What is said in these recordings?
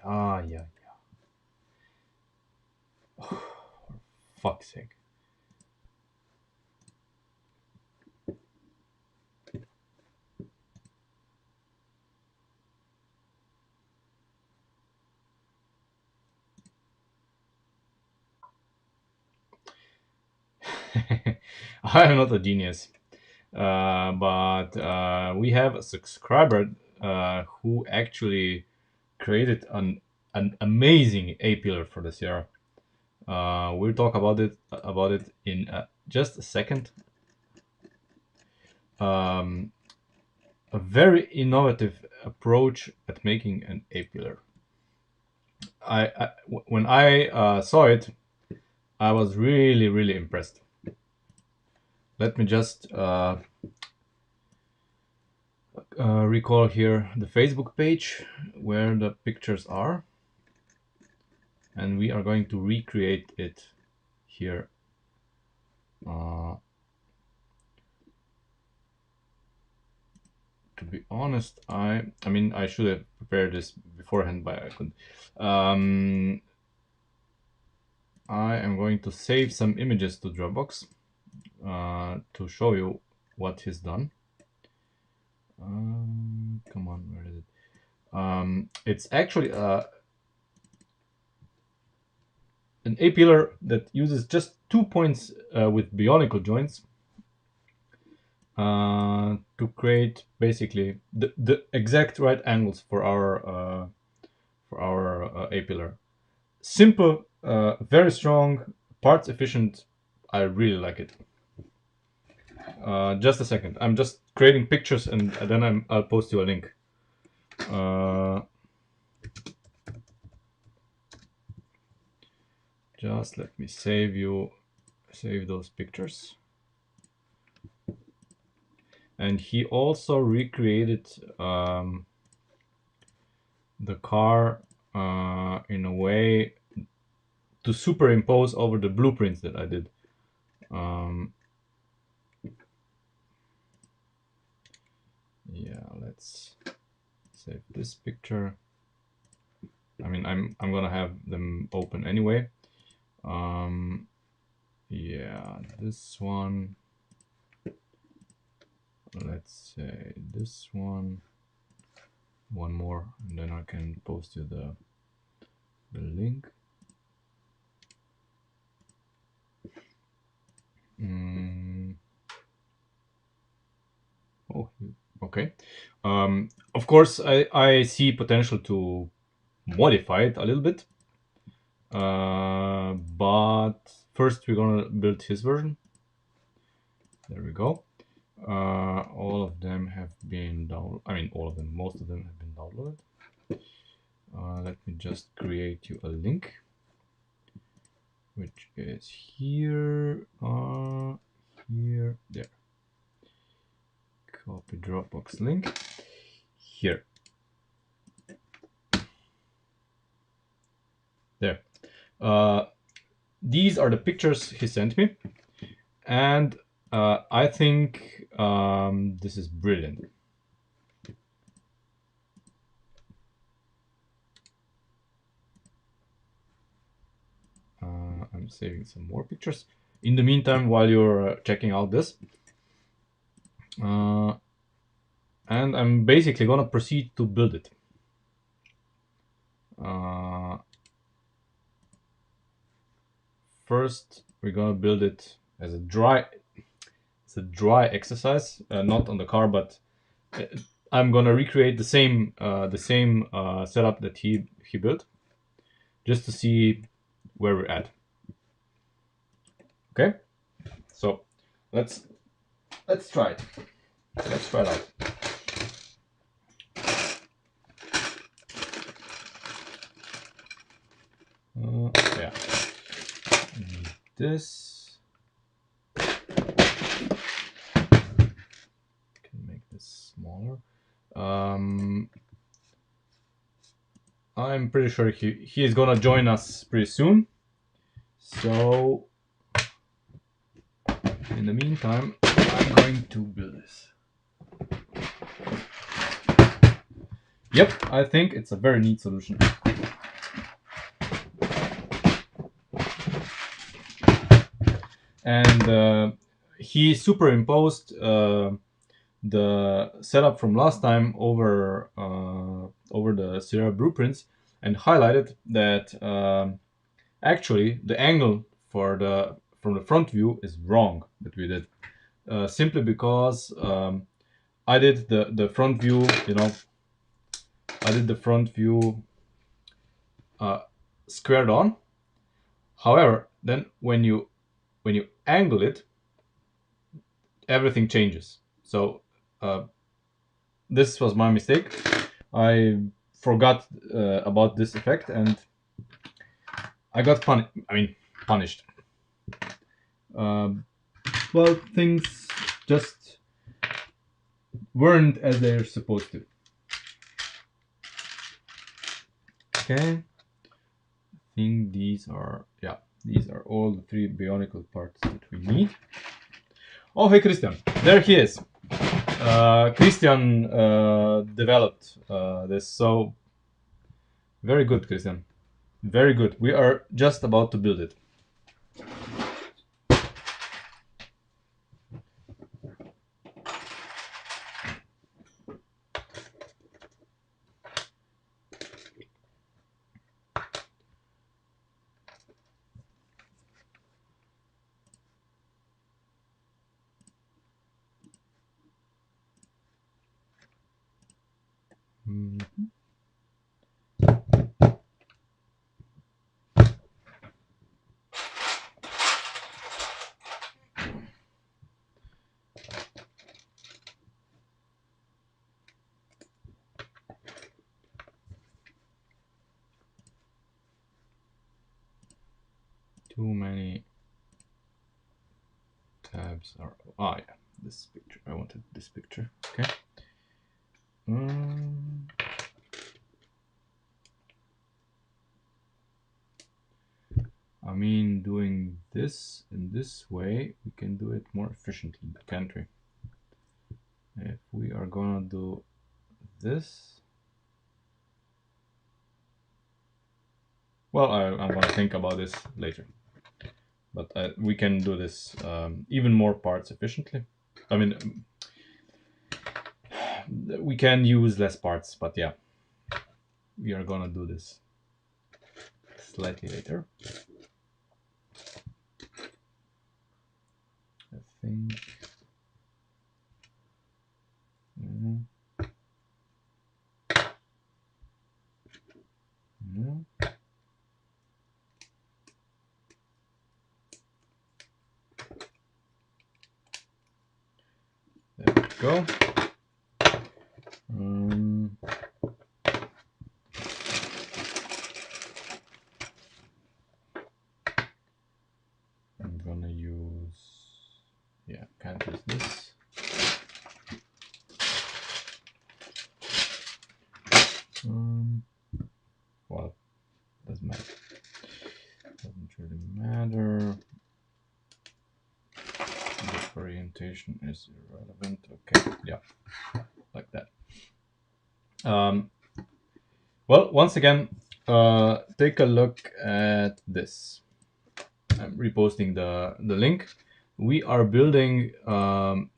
yeah. Oh, for fuck's sake. I am not a genius, but we have a subscriber who actually created an amazing A pillar for the Sierra. We'll talk about it in just a second. Um, a very innovative approach at making an A pillar. When I saw it, I was really impressed. Let me just recall here the Facebook page where the pictures are, and we are going to recreate it here. To be honest, I mean I should have prepared this beforehand, but I couldn't. I am going to save some images to Dropbox to show you what he's done. Come on, where is it? It's actually an A pillar that uses just 2 points with bionicle joints to create basically the exact right angles for our A pillar. Simple, very strong, parts efficient. I really like it. Just a second. I'm just creating pictures and then I'll post you a link. Just let me save those pictures. And he also recreated the car in a way to superimpose over the blueprints that I did. Yeah, let's save this picture. I mean, I'm gonna have them open anyway. Yeah, this one. Let's say this one. One more, and then I can post you the link. Oh, okay. Of course, I see potential to modify it a little bit. But first we're gonna build his version. There we go. All of them have been downloaded. I mean, all of them, most of them have been downloaded. Let me just create you a link, which is here, here, there. Copy Dropbox link here. There. These are the pictures he sent me, and I think this is brilliant. I'm saving some more pictures. In the meantime, while you're checking out this, and I'm basically gonna proceed to build it. First, we're gonna build it as a dry. It's a dry exercise, not on the car, but I'm gonna recreate the same setup that he built, just to see where we're at. Okay, so let's try it. Let's try it out. Yeah, this can make this smaller. I'm pretty sure he is gonna join us pretty soon. So in the meantime, I'm going to build this. Yep, I think it's a very neat solution. and he superimposed the setup from last time over over the Sierra blueprints and highlighted that actually the angle for the from the front view is wrong that we did, simply because I did the front view, you know, I did the front view squared on. However, then when you angle it, everything changes. So this was my mistake. I forgot about this effect, and I got punished. Well, things just weren't as they're supposed to. Okay. I think these are, yeah, these are all the 3 bionicle parts that we need. Oh, hey, Christian. There he is. Christian developed this, so very good, Christian. Very good. We are just about to build it. Too many tabs are. Ah, yeah, this picture. I wanted this picture. Okay. I mean, doing this in this way, we can do it more efficiently, can't we? If we are gonna do this, well, I'm gonna think about this later. But we can do this even more parts efficiently. I mean, we can use less parts, but yeah, we are gonna do this slightly later. I think. There we go. I'm gonna use, yeah, can't use this. Well, doesn't matter. Doesn't really matter. The orientation is irrelevant. Okay, yeah, like that. Well, once again, take a look at this. I'm reposting the link. We are building an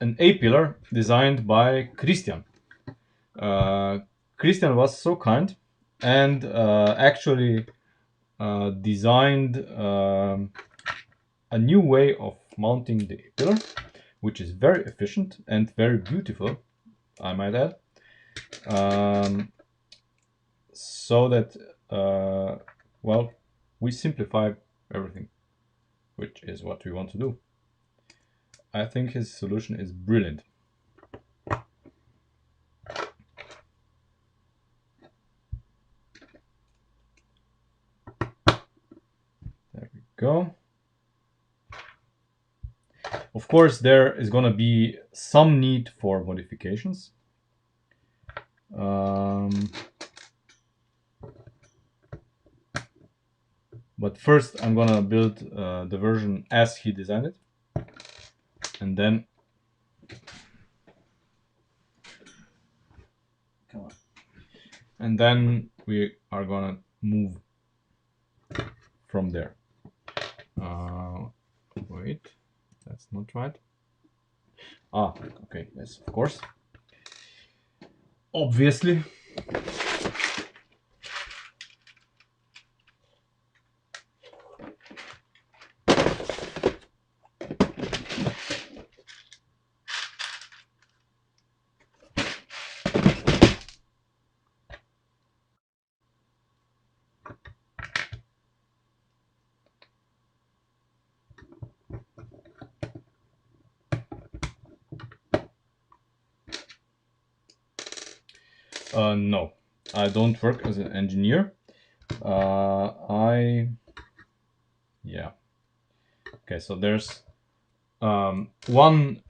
A-pillar designed by Christian. Christian was so kind and actually designed a new way of mounting the A-pillar, which is very efficient and very beautiful, I might add. So that, well, we simplify everything, which is what we want to do. I think his solution is brilliant. There we go. Of course, there is going to be some need for modifications. But first, I'm going to build the version as he designed it. And then, come on. And then we are going to move from there. wait, that's not right. Ah, okay, yes, of course. Obviously. No, I don't work as an engineer. Yeah. Okay, so there's one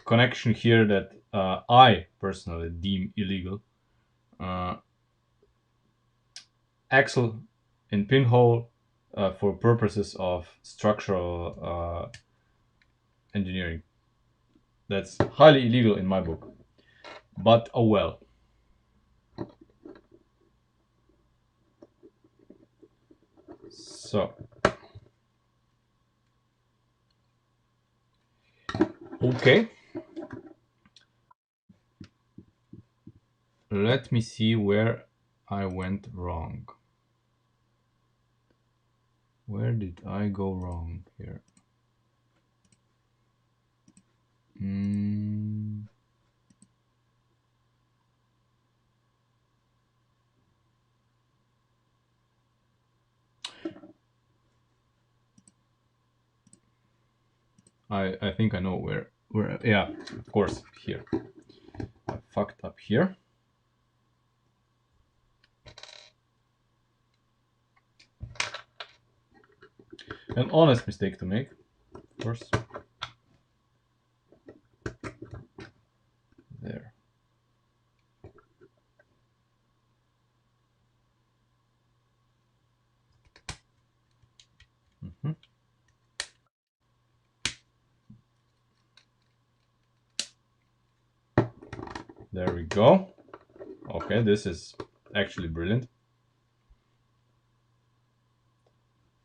connection here that I personally deem illegal. Axle in pinhole for purposes of structural engineering. That's highly illegal in my book. But oh well. So, okay. Let me see where I went wrong. Where did I go wrong here? I think I know where yeah, of course, here. I fucked up here. An honest mistake to make, of course. There. There we go. Okay, this is actually brilliant.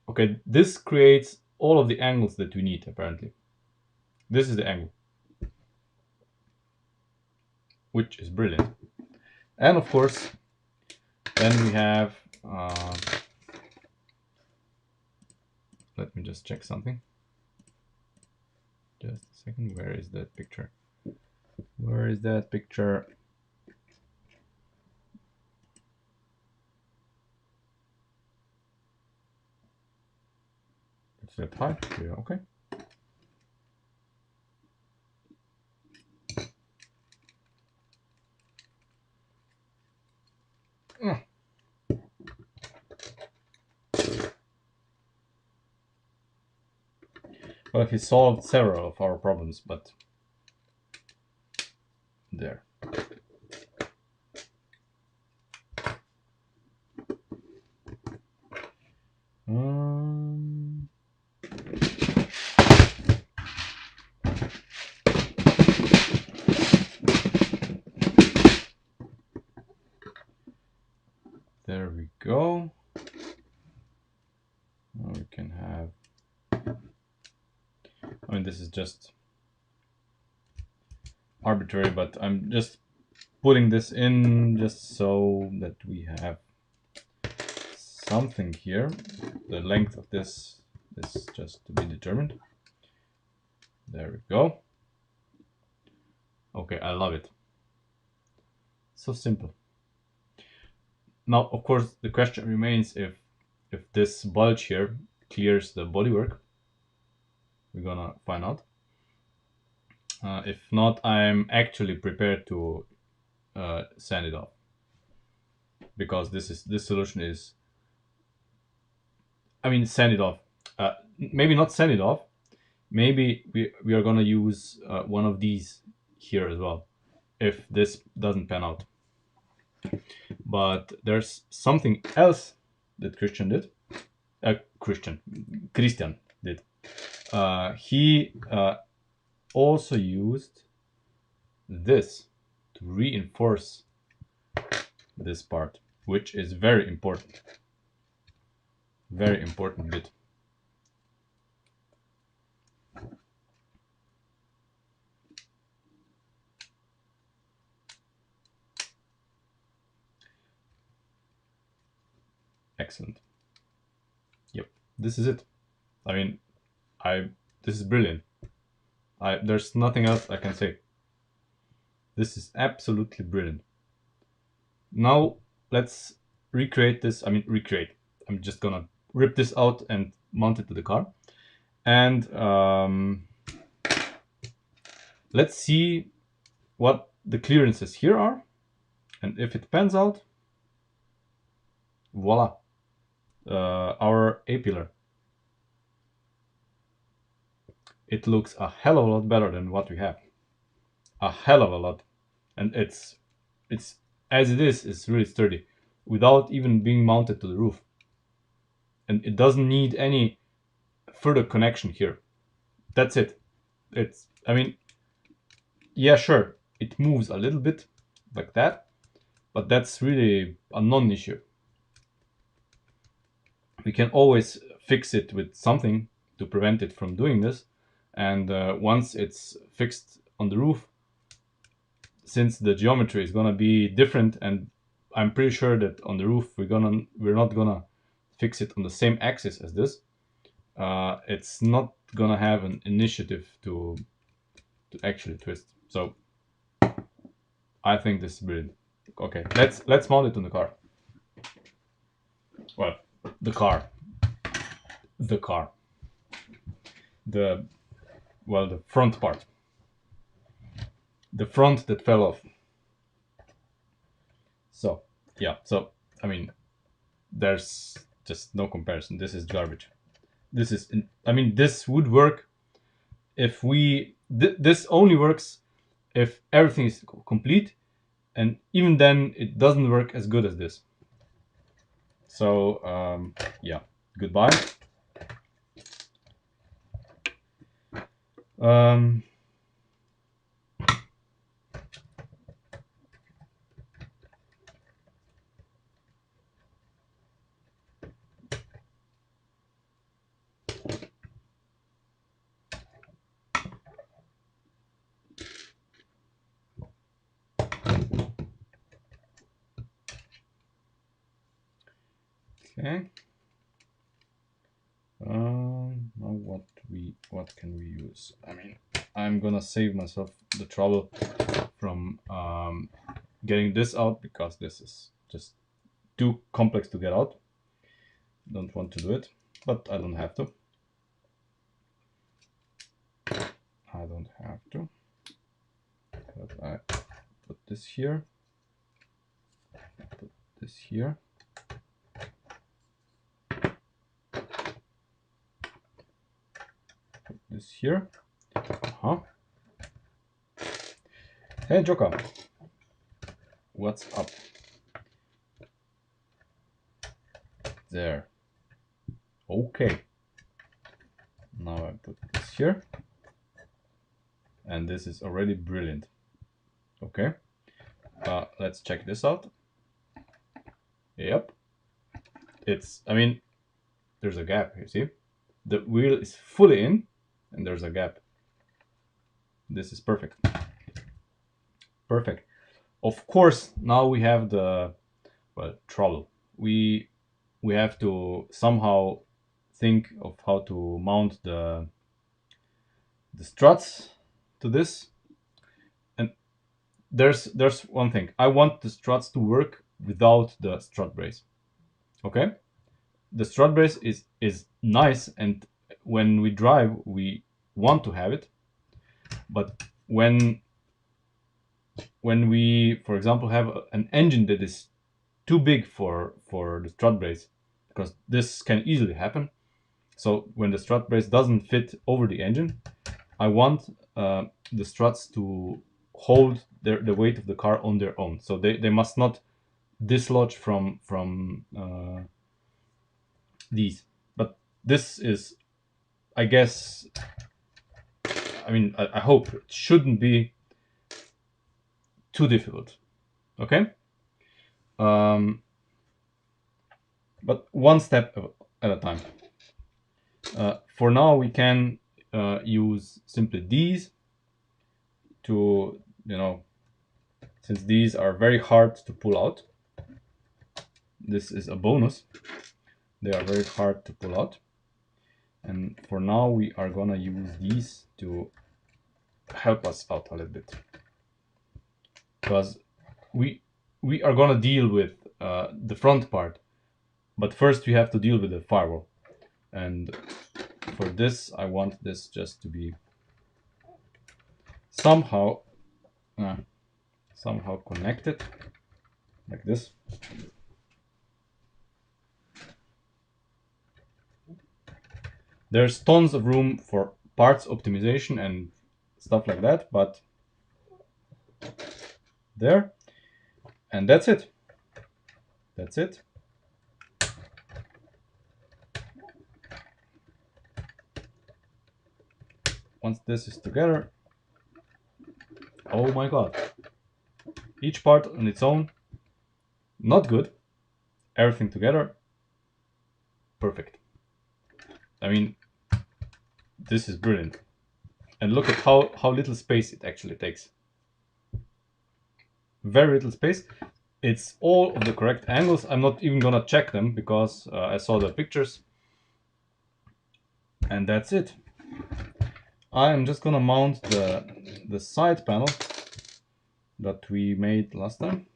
Okay, this creates all of the angles that we need, apparently. This is the angle, which is brilliant. And of course, then we have, let me just check something. Just a second, where is that picture? Where is that picture? It's that high? Yeah, okay. Well, he solved several of our problems, but there. There we go. Now we can have, I mean, this is just arbitrary, but I'm just putting this in just so that we have something here. The length of this is just to be determined. There we go. Okay, I love it. So simple. Now, of course, the question remains if this bulge here clears the bodywork. We're gonna find out. If not, I'm actually prepared to sand it off, because this solution is, I mean, sand it off. Maybe not sand it off. Maybe we are gonna use one of these here as well, if this doesn't pan out. But there's something else that Christian did. Christian did. He also used this to reinforce this part, which is very important. Very important bit. Excellent. Yep, this is it. I mean, this is brilliant. There's nothing else I can say. This is absolutely brilliant. Now let's recreate this. I mean, recreate. I'm just gonna rip this out and mount it to the car. And let's see what the clearances here are. And if it pans out, voila, our A-pillar. It looks a hell of a lot better than what we have. A hell of a lot. And it's as it is, it's really sturdy without even being mounted to the roof. And it doesn't need any further connection here. That's it. I mean, yeah, sure, it moves a little bit like that, but that's really a non-issue. We can always fix it with something to prevent it from doing this. And once it's fixed on the roof, since the geometry is gonna be different, and I'm pretty sure that on the roof we're not gonna fix it on the same axis as this. It's not gonna have an initiative to actually twist. So I think this is brilliant. Okay, let's mount it on the car. Well, the car. The front part. The front that fell off. So yeah, so I mean, there's just no comparison. This is garbage. This is, I mean, this would work if this only works if everything is complete, and even then it doesn't work as good as this. So yeah, goodbye. Okay. Now what can we use? I mean, I'm gonna save myself the trouble from getting this out, because this is just too complex to get out. Don't want to do it, but I don't have to. I don't have to. But I put this here. Put this here. Put this here. Hey Joker, what's up? There. Okay. Now I put this here. And this is already brilliant. Okay. Let's check this out. Yep. I mean, there's a gap, you see? The wheel is fully in, and there's a gap. This is perfect. Perfect. Of course, now we have the, well, trouble. We have to somehow think of how to mount the struts to this. And there's one thing. I want the struts to work without the strut brace. Okay? The strut brace is nice, and when we drive, we want to have it. But when we, for example, have an engine that is too big for the strut brace, because this can easily happen. So when the strut brace doesn't fit over the engine, I want the struts to hold the weight of the car on their own. So they must not dislodge from these. But this is, I guess, I mean, I hope it shouldn't be too difficult. Okay? But one step at a time. For now, we can use simply these to, since these are very hard to pull out. This is a bonus. They are very hard to pull out. And for now, we are gonna use these to help us out a little bit, because we are gonna deal with the front part, but first we have to deal with the firewall. And for this, I want this just to be somehow connected like this. There's tons of room for parts optimization and stuff like that, but there, and that's it. That's it. Once this is together, oh my god. Each part on its own, not good. Everything together, perfect. I mean, this is brilliant. And look at how little space it actually takes. Very little space. It's all of the correct angles. I'm not even gonna check them because I saw the pictures. And that's it. I'm just gonna mount the side panel that we made last time.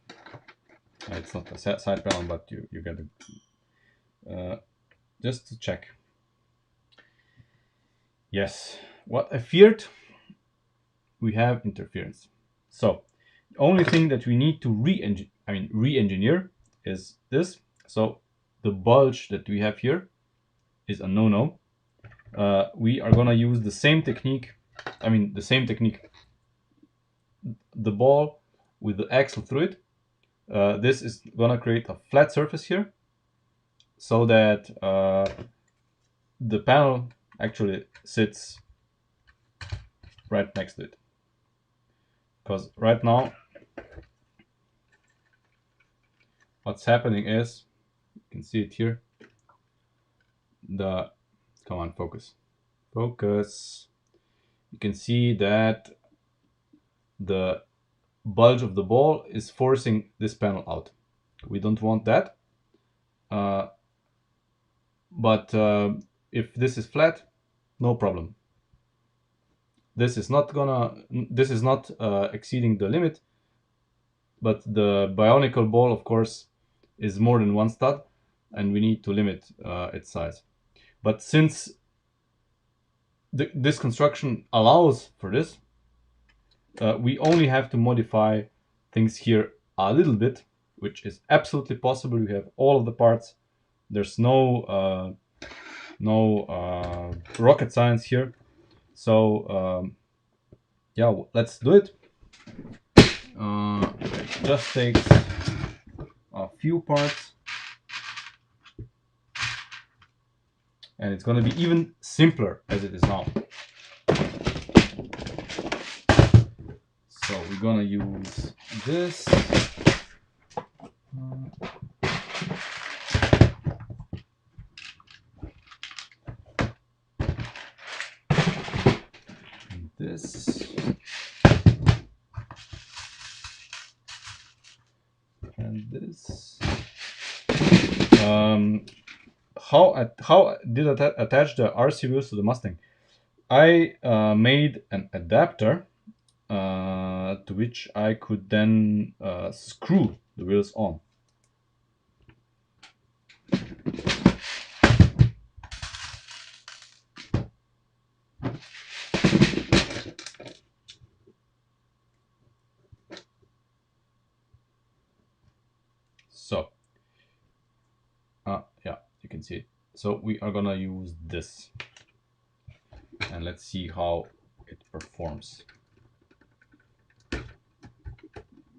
It's not a side panel, but you get it. Just to check. Yes, what I feared, we have interference. So the only thing that we need to re-engineer is this. So the bulge that we have here is a no-no. We are gonna use the same technique. The ball with the axle through it. This is gonna create a flat surface here, so that the panel actually sits right next to it. Because right now, what's happening is, you can see it here. Come on, focus. You can see that the bulge of the ball is forcing this panel out. We don't want that. But if this is flat, no problem. This is not exceeding the limit, but the bionicle ball, of course, is more than one stud, and we need to limit its size. But since this construction allows for this, we only have to modify things here a little bit, which is absolutely possible. We have all of the parts. There's no rocket science here. So yeah, let's do it. It just takes a few parts, and it's going to be even simpler as it is now. So we're going to use this. This. And this. How did I attach the RC wheels to the Mustang? I made an adapter to which I could then screw the wheels on. So yeah, you can see it. So we are gonna use this, and let's see how it performs.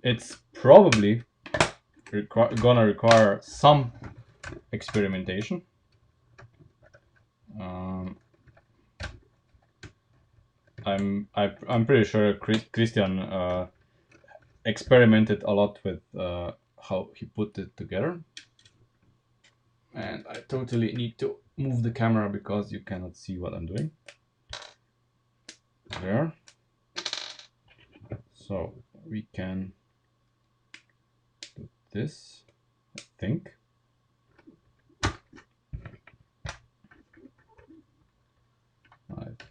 It's probably gonna require some experimentation. I'm pretty sure Christian experimented a lot with how he put it together. And I totally need to move the camera because you cannot see what I'm doing. There. So we can do this, I think.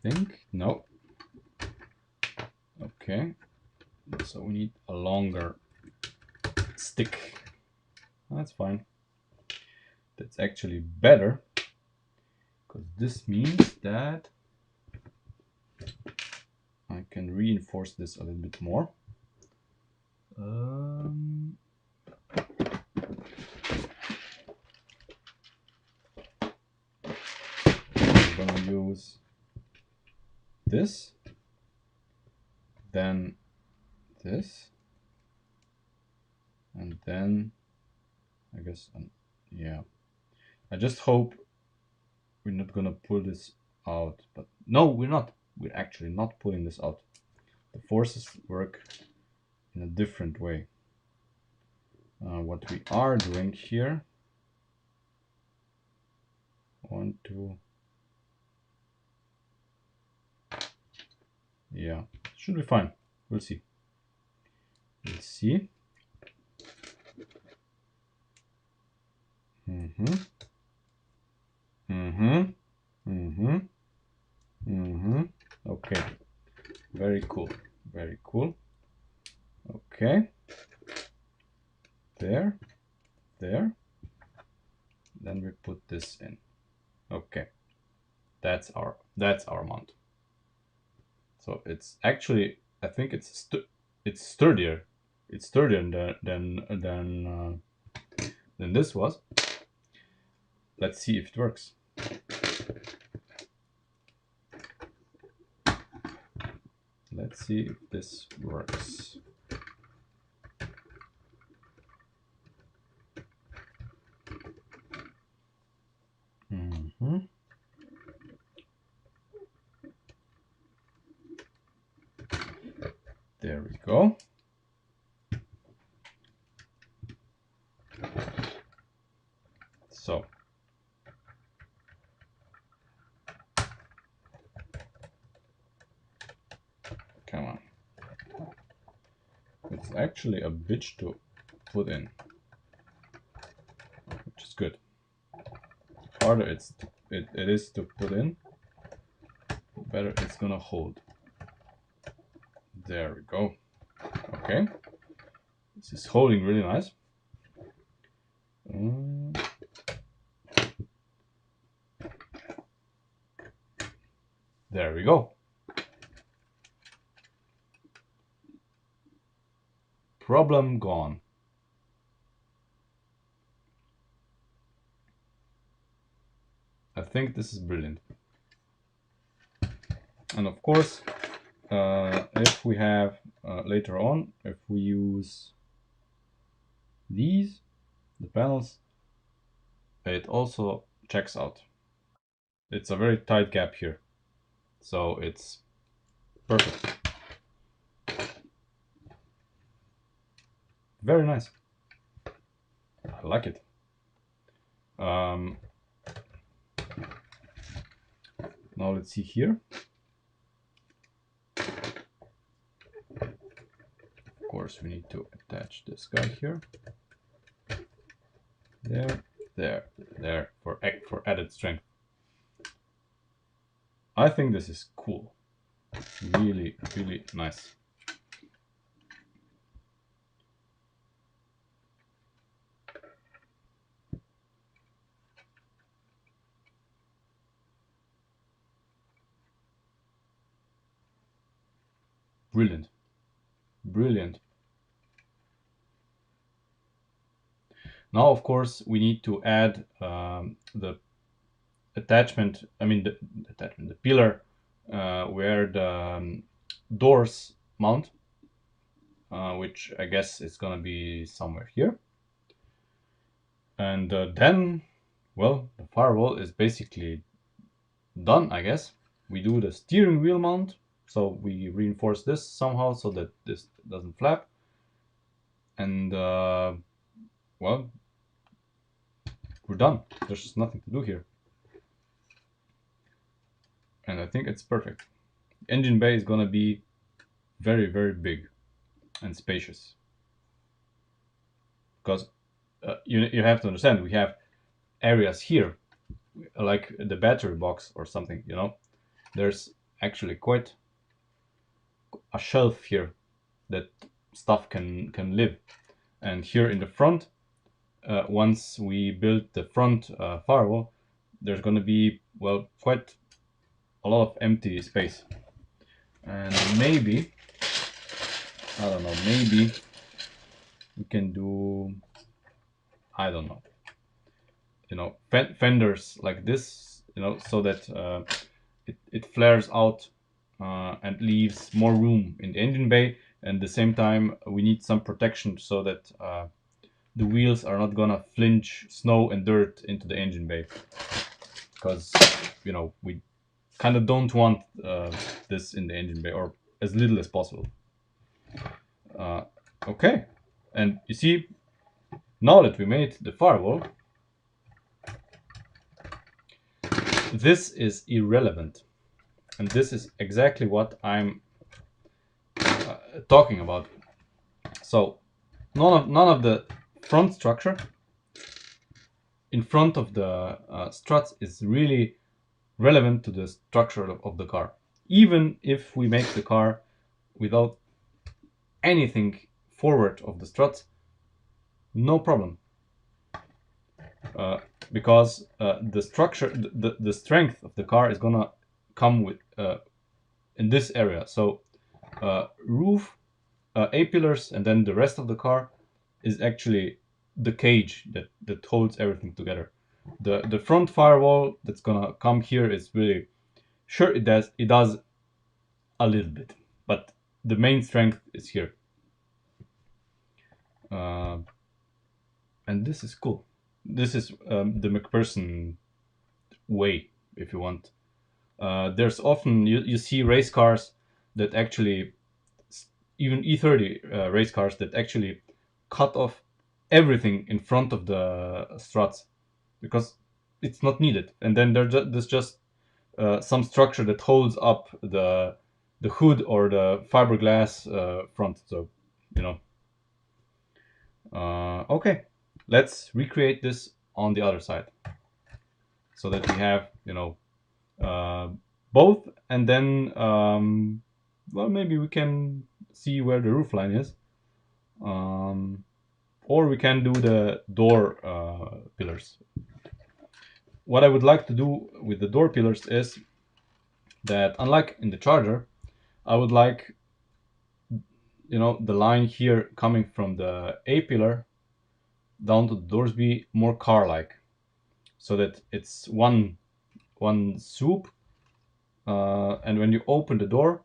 think. No. Okay. So we need a longer stick. That's fine. That's actually better, because this means that I can reinforce this a little bit more. I'm gonna use this, then this, and then I guess, yeah. I just hope we're not gonna pull this out, but no, we're not. We're actually not pulling this out. The forces work in a different way. What we are doing here, 1, 2, yeah, should be fine. We'll see. We'll see. Mm-hmm. Mm-hmm. Mm-hmm. Mm-hmm. Okay. Very cool. Very cool. Okay. There. There. Then we put this in. Okay. That's our mount. So it's actually, I think it's sturdier. It's sturdier than this was. Let's see if it works. Let's see if this works. Mm-hmm. There we go. So come on. It's actually a bitch to put in, which is good. The harder it is to put in, the better it's gonna hold. There we go. Okay. This is holding really nice. There we go. Problem gone. I think this is brilliant. And of course, if we have later on, if we use these, the panels, it also checks out. It's a very tight gap here, so it's perfect. Very nice. I like it. Now let's see here. Of course, we need to attach this guy here. There, for added strength. I think this is cool. Really, really nice. Brilliant. Brilliant. Now, of course, we need to add the attachment, the pillar where the doors mount, which I guess is gonna be somewhere here. And then, well, the firewall is basically done, I guess. We do the steering wheel mount, so we reinforce this somehow so that this doesn't flap. And well, we're done. There's just nothing to do here. And I think it's perfect. Engine bay is gonna be very, very big and spacious. Because you have to understand, we have areas here, like the battery box or something, you know. There's actually quite a shelf here that stuff can live. And here in the front, once we build the front firewall, there's going to be, well, quite a lot of empty space. And maybe, I don't know, maybe we can do, I don't know, fenders like this, so that it flares out and leaves more room in the engine bay. And at the same time, we need some protection so that the wheels are not gonna flinch snow and dirt into the engine bay, because we kind of don't want this in the engine bay, or as little as possible. Okay, and you see, now that we made the firewall, this is irrelevant, and this is exactly what I'm talking about. So none of the front structure in front of the struts is really relevant to the structure of the car. Even if we make the car without anything forward of the struts, no problem. Because the structure, the strength of the car is gonna come with in this area. So roof, A-pillars, and then the rest of the car is actually the cage that holds everything together. The front firewall that's gonna come here is really, sure, it does a little bit, but the main strength is here. And this is cool. This is the McPherson way, if you want. There's often, you see race cars that actually, even E30 race cars that actually cut off everything in front of the struts because it's not needed. And then there's just some structure that holds up the hood or the fiberglass front. So, okay, let's recreate this on the other side so that we have, both, and then, well, maybe we can see where the roof line is. Or we can do the door pillars. What I would like to do with the door pillars is that, unlike in the Charger, I would like, the line here coming from the A pillar down to the doors be more car-like, so that it's one swoop, and when you open the door,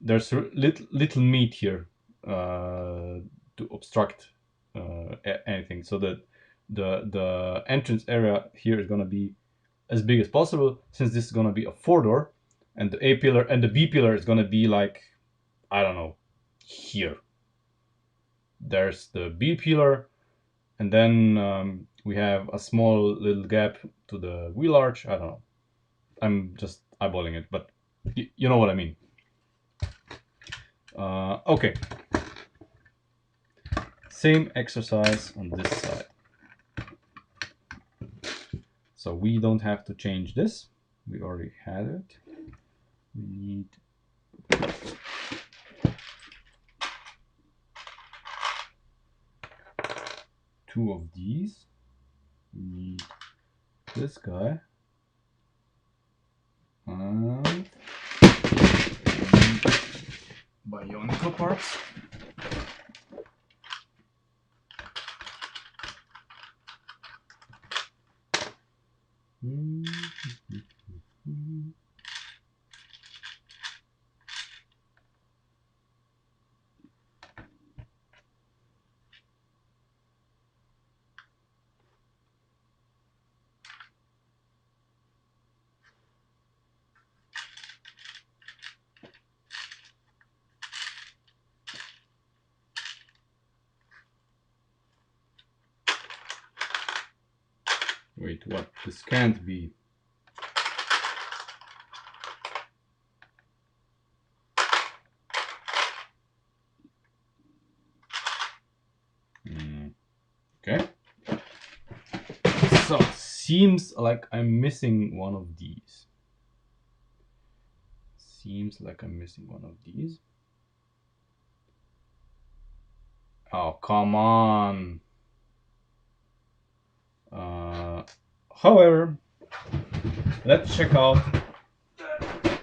there's little meat here to obstruct anything, so that the entrance area here is going to be as big as possible, since this is going to be a 4-door, and the A pillar and the B pillar is going to be like, I don't know, here. There's the B pillar, and then we have a small little gap to the wheel arch. I don't know, I'm just eyeballing it, but you know what I mean. Okay, same exercise on this side. So we don't have to change this, we already had it. We need two of these. We need this guy and bionicle parts. Wait, what? This can't be. Okay. So seems like I'm missing one of these. seems like I'm missing one of these. Oh, come on. However, let's check out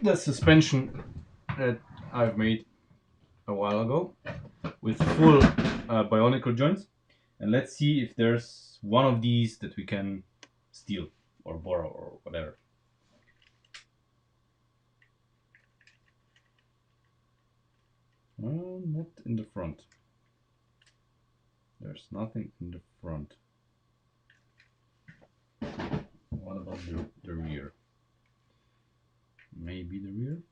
the suspension that I've made a while ago with full bionicle joints, and let's see if there's one of these that we can steal or borrow or whatever. Not in the front. There's nothing in the front. What about the rear? Maybe the rear?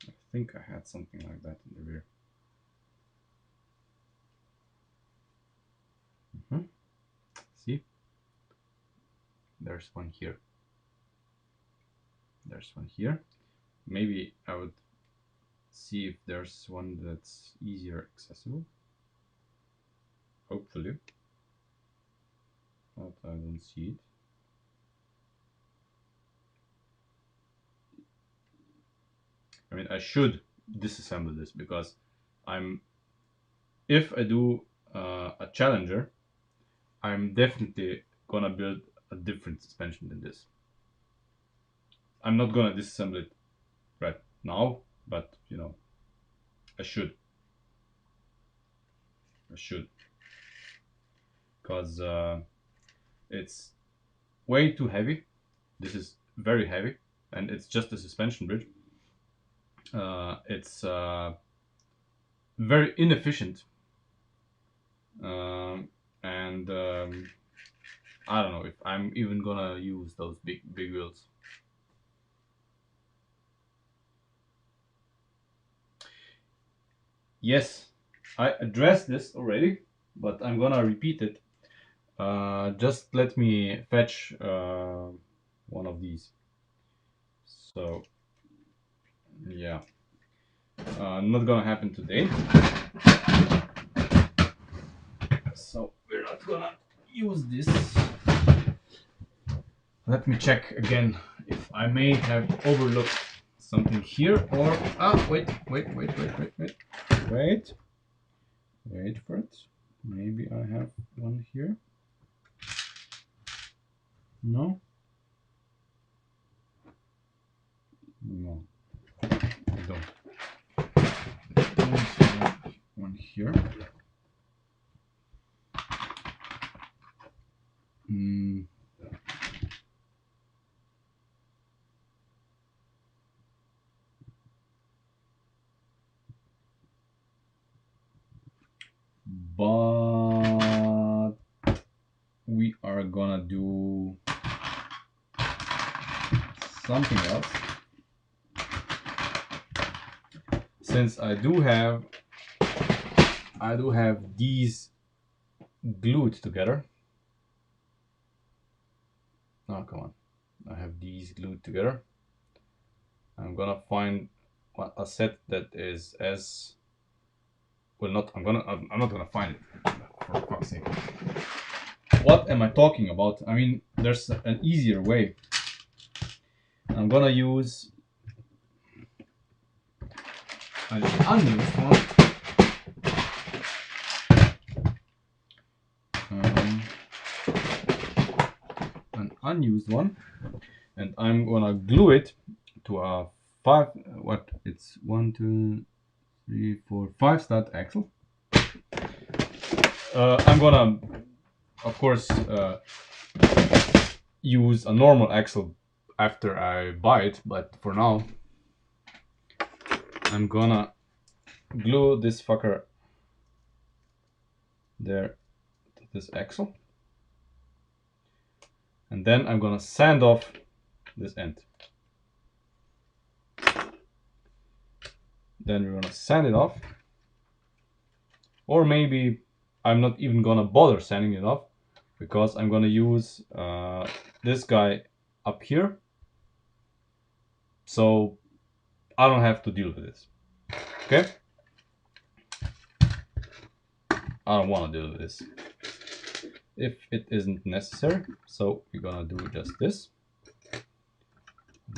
I think I had something like that in the rear. See? There's one here. There's one here. Maybe I would see if there's one that's easier accessible. Hopefully. But I don't see it. I mean, I should disassemble this because if I do a Challenger, I'm definitely gonna build a different suspension than this. I'm not gonna disassemble it right now, but you know, I should. Because it's way too heavy. This is very heavy, and it's just a suspension bridge. It's very inefficient, and I don't know if I'm even gonna use those big wheels. Yes, I addressed this already, but I'm gonna repeat it. Just let me fetch one of these. So yeah, not gonna happen today. So we're not gonna use this. Let me check again if I may have overlooked something here, or wait for it. Maybe I have one here. No, I don't have one here. But we are gonna do something else, since I do have these glued together. Oh, come on. I have these glued together. I'm gonna find a set that is as well. I'm not gonna find it, for fuck's sake. What am I talking about? I mean, there's an easier way. I'm gonna use an unused one. And I'm gonna glue it to a 5 stud axle. I'm gonna, of course, use a normal axle after I buy it, but for now I'm gonna glue this fucker there to this axle, and then I'm gonna sand off this end. Then we're gonna sand it off, or maybe I'm not even gonna bother sanding it off, because I'm gonna use this guy up here, so I don't have to deal with this. Okay, I don't want to deal with this. if it isn't necessary. So we're gonna do just this.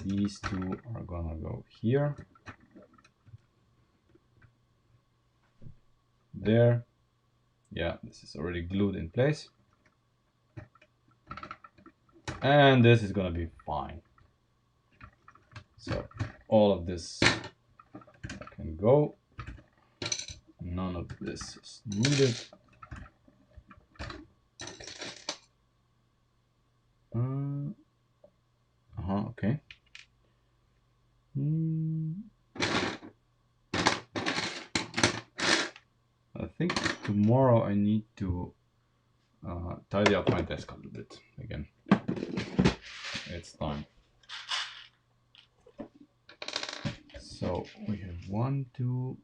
These two are gonna go here, there. Yeah, this is already glued in place. And this is gonna be fine. So all of this can go. None of this is needed. Okay. I think tomorrow I need to tidy up my desk a little bit again. It's time. So we have 1, 2.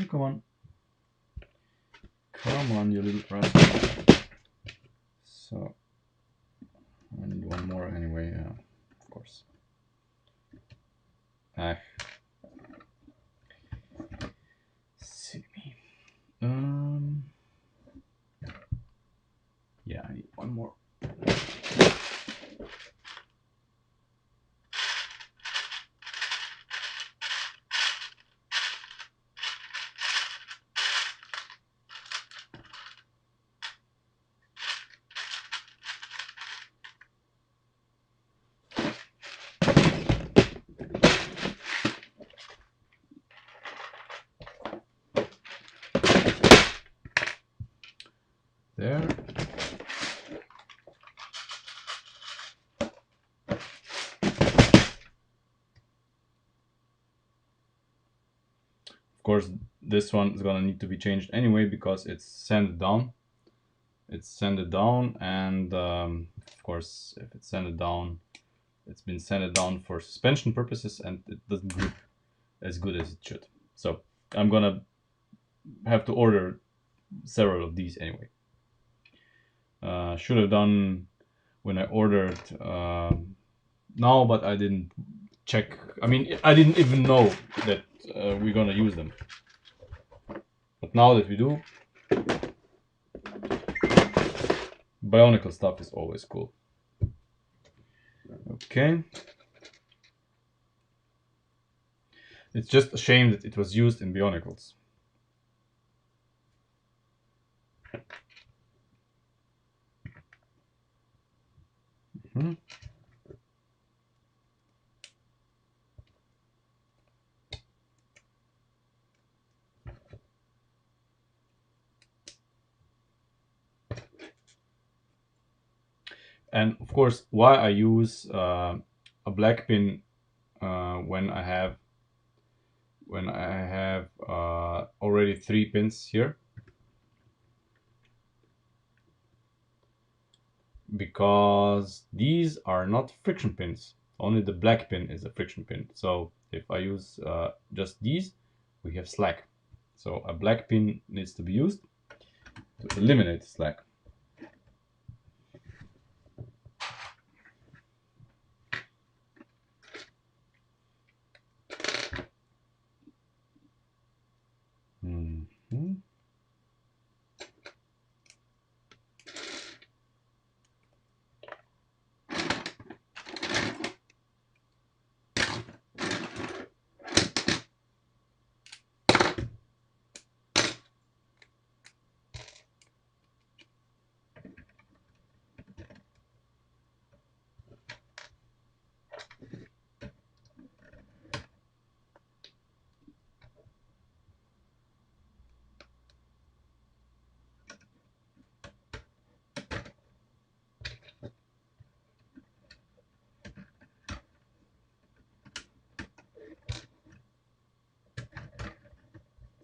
Come on. Come on, you little rascal. So I need one more anyway, of course. See me. Yeah, I need one more. There. Of course, this one is gonna need to be changed anyway because it's sanded down. It's sanded down, and of course, if it's sanded down, it's been sanded down for suspension purposes, and it doesn't grip as good as it should. So I'm gonna have to order several of these anyway. Should have done when I ordered now, but I didn't check. I mean, I didn't even know that we're gonna use them. But now that we do, bionicle stuff is always cool. Okay. It's just a shame that it was used in bionicles. And of course, why I use a black pin when I have already 3 pins here, because these are not friction pins. Only the black pin is a friction pin. So if I use just these, we have slack. So a black pin needs to be used to eliminate slack.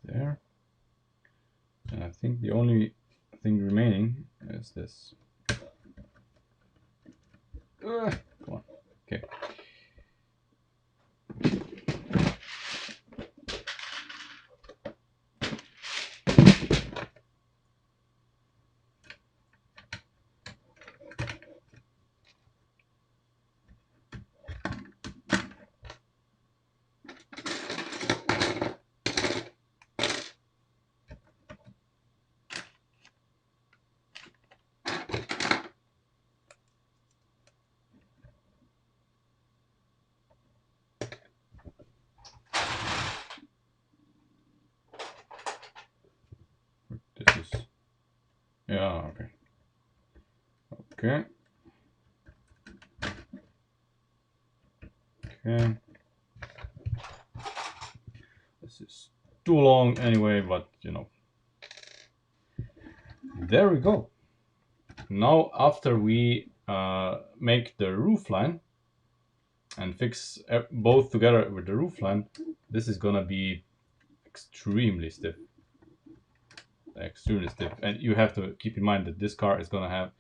There. And I think the only thing remaining is this. Come on. Okay. Yeah, okay. Okay. Okay. This is too long anyway, but you know. There we go. Now, after we make the roof line and fix both together with the roof line, this is gonna be extremely stiff. Extremely stiff. And you have to keep in mind that this car is gonna have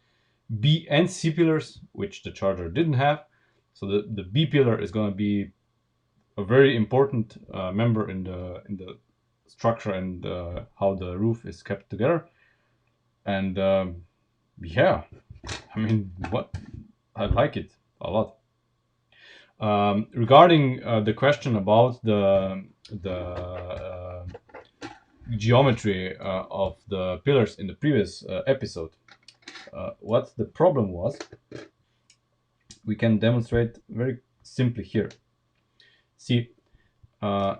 B and C pillars, which the Charger didn't have. So the B pillar is gonna be a very important member in the structure and how the roof is kept together. And yeah, I mean, what I like it a lot. Regarding the question about the geometry of the pillars in the previous episode, what the problem was, we can demonstrate very simply here. See, the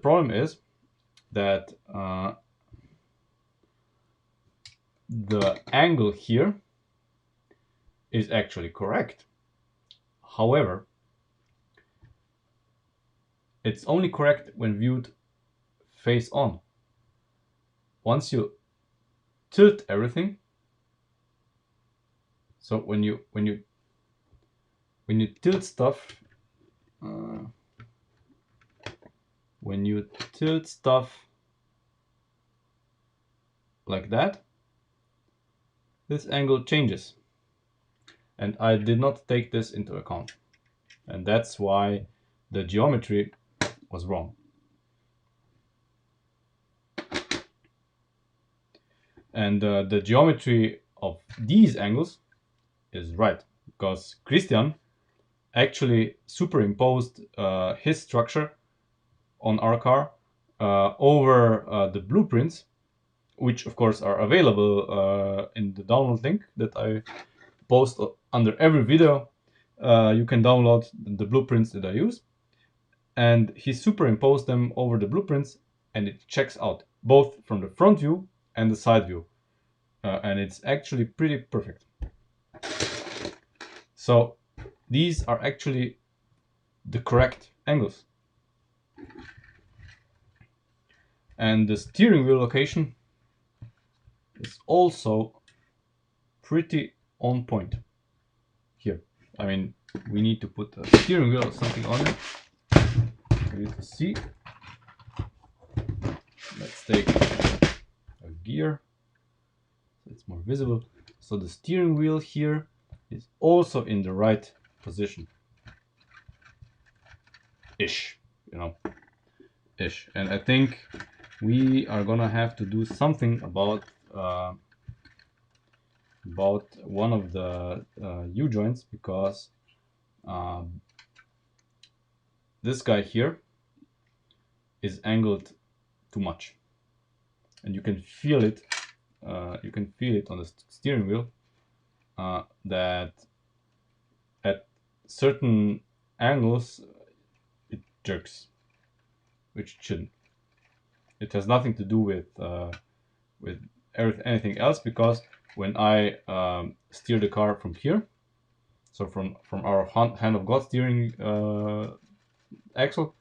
problem is that the angle here is actually correct. However, it's only correct when viewed face on. Once you tilt everything, so when you tilt stuff, when you tilt stuff like that, this angle changes. And I did not take this into account. And that's why the geometry was wrong. And the geometry of these angles is right, because Christian actually superimposed his structure on our car over the blueprints, which of course are available in the download link that I post under every video. You can download the blueprints that I use, and he superimposed them over the blueprints, and it checks out both from the front view and the side view, and it's actually pretty perfect. So these are actually the correct angles. And the steering wheel location is also pretty on point here. I mean, we need to put a steering wheel or something on it for you to see. Let's take a gear so it's more visible. So the steering wheel here is also in the right position. Ish, you know, ish. And I think we are gonna have to do something about one of the U-joints, because this guy here is angled too much, and you can feel it. You can feel it on the steering wheel that at certain angles it jerks, which it shouldn't. It has nothing to do with anything else, because when I steer the car from here, so from our hand of God steering axle,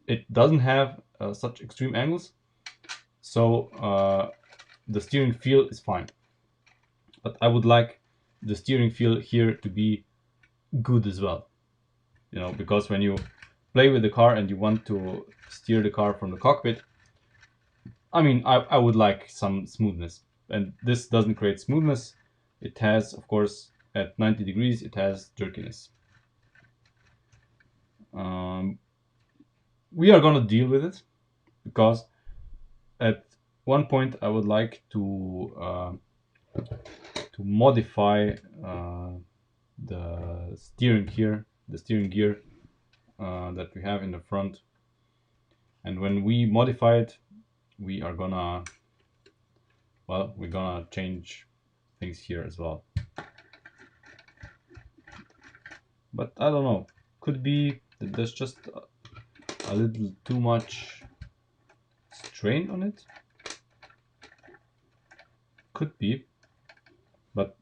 it doesn't have such extreme angles, so the steering feel is fine. But I would like the steering feel here to be good as well, you know, because when you play with the car and you want to steer the car from the cockpit, I mean, I would like some smoothness, and this doesn't create smoothness. It has, of course, at 90 degrees, it has jerkiness. We are gonna deal with it, because at one point I would like to modify the steering here, the steering gear that we have in the front. And when we modify it, we are gonna, well, we're gonna change things here as well. But I don't know, could be that there's just a little too much strain on it. Could be, but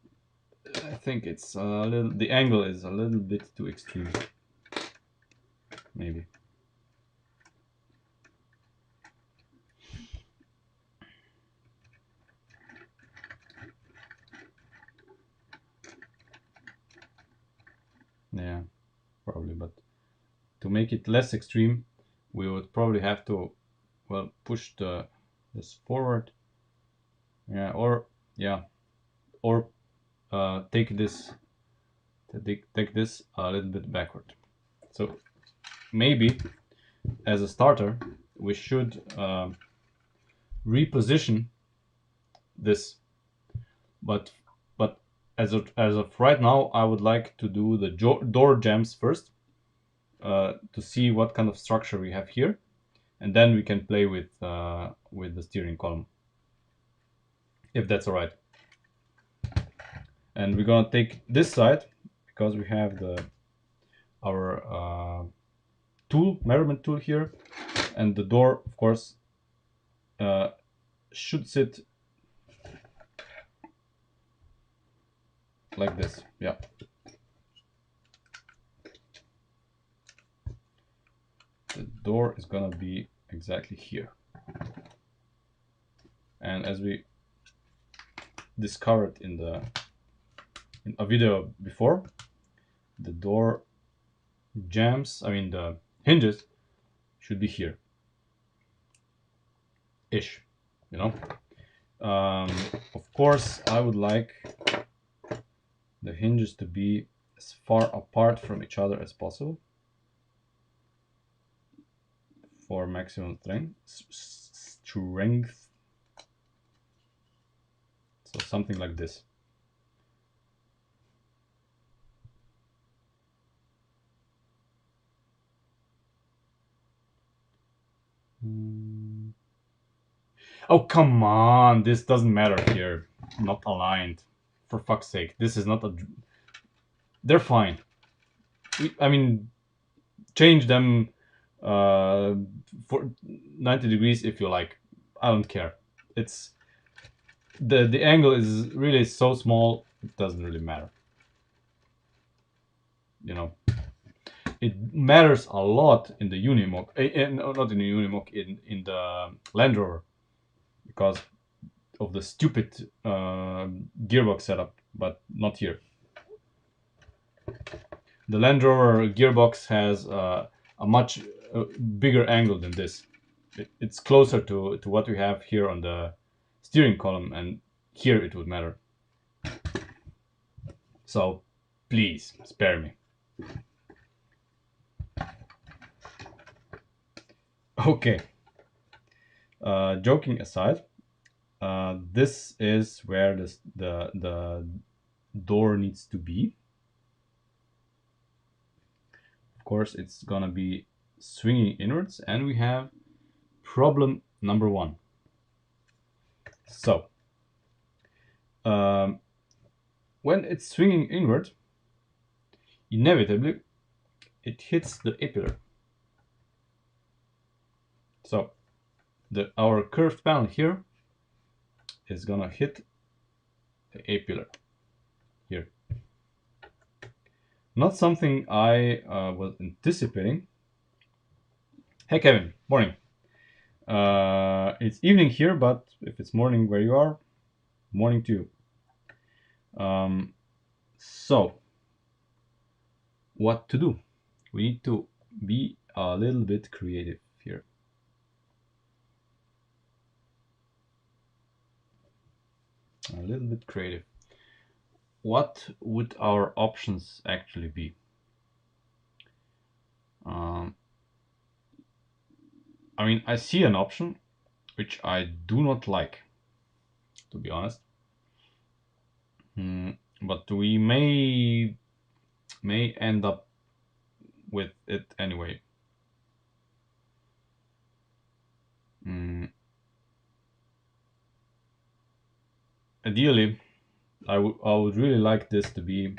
I think it's a little, the angle is a little bit too extreme. Maybe. Yeah, probably, but to make it less extreme, we would probably have to, well, push this forward. Yeah, or yeah, or take this a little bit backward. So maybe as a starter, we should reposition this. But as of right now, I would like to do the door jambs first, to see what kind of structure we have here, and then we can play with the steering column, if that's all right. And we're gonna take this side because we have our measurement tool here, and the door, of course, should sit like this. Yeah. The door is gonna be exactly here. And as we discovered in a video before, the door jambs, I mean the hinges, should be here ish, you know. Of course, I would like the hinges to be as far apart from each other as possible for maximum strength. So something like this. Oh, come on, this doesn't matter here. Not aligned. For fuck's sake, this is not a... They're fine. I mean, change them for 90 degrees if you like. I don't care. It's... The angle is really so small, it doesn't really matter. You know, it matters a lot in the Unimog, not in the Unimog, in the Land Rover, because of the stupid gearbox setup, but not here. The Land Rover gearbox has a much bigger angle than this. It's closer to what we have here on the steering column, and here it would matter. So please spare me. Okay. Joking aside, this is where the door needs to be. Of course, it's gonna be swinging inwards, and we have problem number one. So when it's swinging inward, inevitably it hits the A-pillar. So our curved panel here is gonna hit the A-pillar here. Not something I was anticipating. Hey Kevin, morning. It's evening here, but if it's morning where you are, morning to you. So what to do? We need to be a little bit creative here. A little bit creative. What would our options actually be? I mean, I see an option which I do not like, to be honest. But we may end up with it anyway. Ideally, I would really like this to be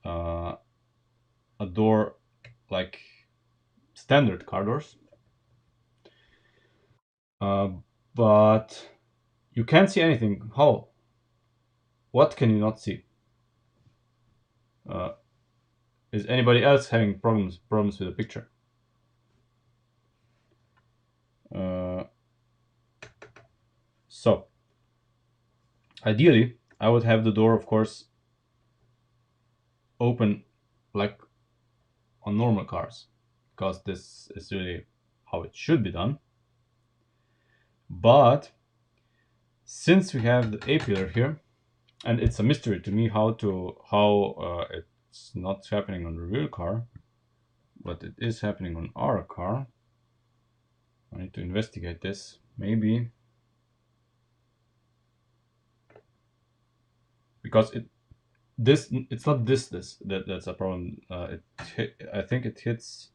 a door like standard car doors. But You can't see anything. How? What can you not see? Is anybody else having problems with the picture? So ideally, I would have the door, of course, open like on normal cars, because this is really how it should be done. But since we have the A pillar here, and it's a mystery to me how it's not happening on the real car, but it is happening on our car. I need to investigate this. Maybe because it's not that's a problem. I think it hits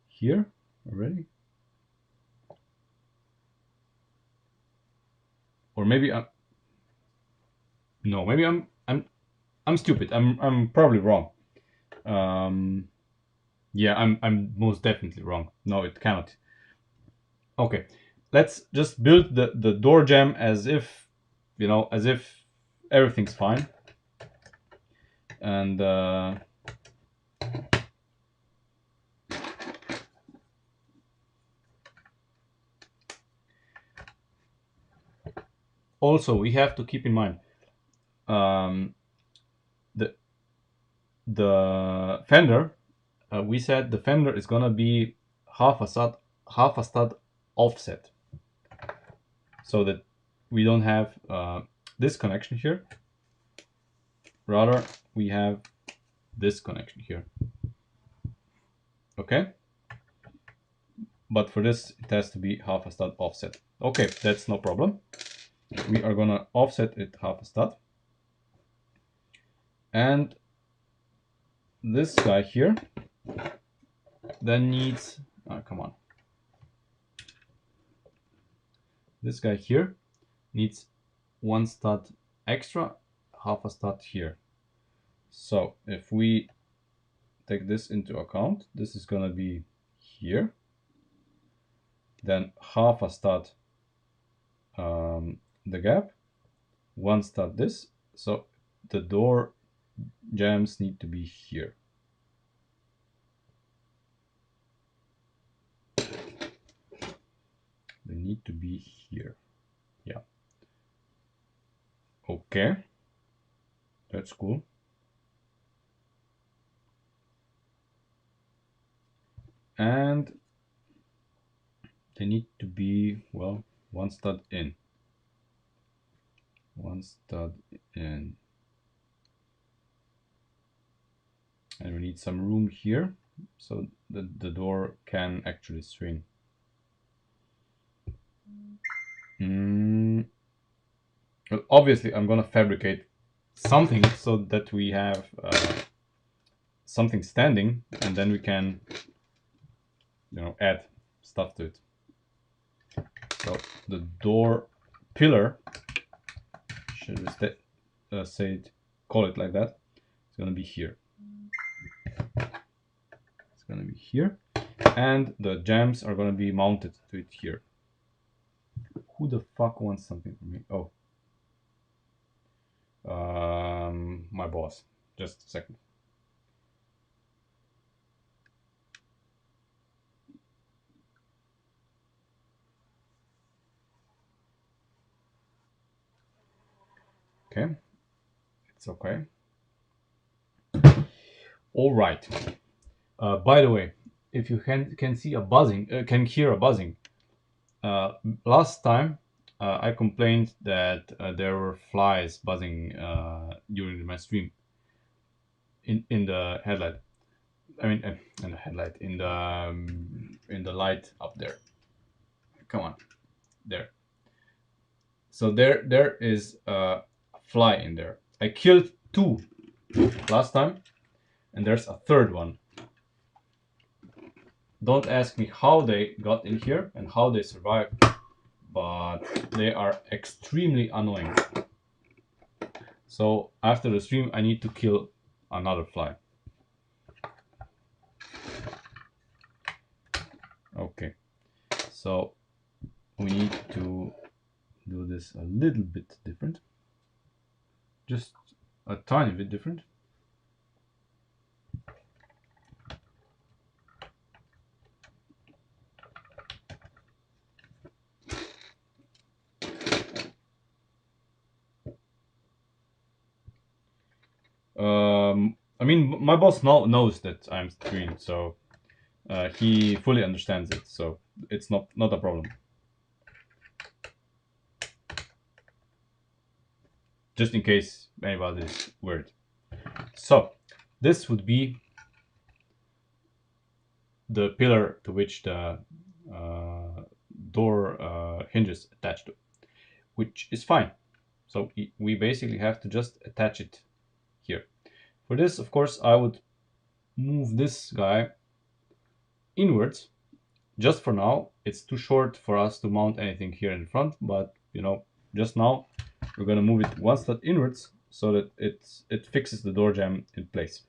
here already, or maybe no, maybe I'm stupid. I'm probably wrong. Yeah, I'm most definitely wrong. No, it cannot. Okay, let's just build the door jamb as if, as if everything's fine. And also we have to keep in mind the fender. We said the fender is gonna be half a stud offset, so that we don't have this connection here. Rather, we have this connection here. Okay, but for this it has to be half a stud offset. Okay, that's no problem. We are gonna offset it half a stud, and this guy here then needs come on, this guy here needs one stud extra, half a stud here. So if we take this into account, this is gonna be here, then half a stud the gap, one stud this, so the door jambs need to be here. They need to be here. Yeah. Okay. That's cool. And they need to be, well, one stud in. One stud in. And we need some room here so that the door can actually swing. Well, obviously, I'm gonna fabricate something so that we have something standing, and then we can, add stuff to it. So the door pillar, should we say it, call it like that? It's gonna be here. It's gonna be here, and the jambs are gonna be mounted to it here. Who the fuck wants something from me? Oh, my boss. Just a second. Okay, it's okay. All right. By the way, if you can see a buzzing, can hear a buzzing. Last time I complained that there were flies buzzing during my stream in the headlight. I mean, in the headlight, in the light up there. Come on, there. So there is a fly in there. I killed 2 last time, and there's a third one. Don't ask me how they got in here and how they survived, but they are extremely annoying. So after the stream, I need to kill another fly. Okay, so we need to do this a little bit different, just a tiny bit different. I mean, my boss knows that I'm green, so he fully understands it, so it's not a problem. Just in case anybody is worried. So this would be the pillar to which the door hinges attached to, which is fine. So we basically have to just attach it here. For this, of course, I would move this guy inwards. Just for now, it's too short for us to mount anything here in front, but you know, just now we're gonna move it one slot inwards so that it fixes the door jamb in place.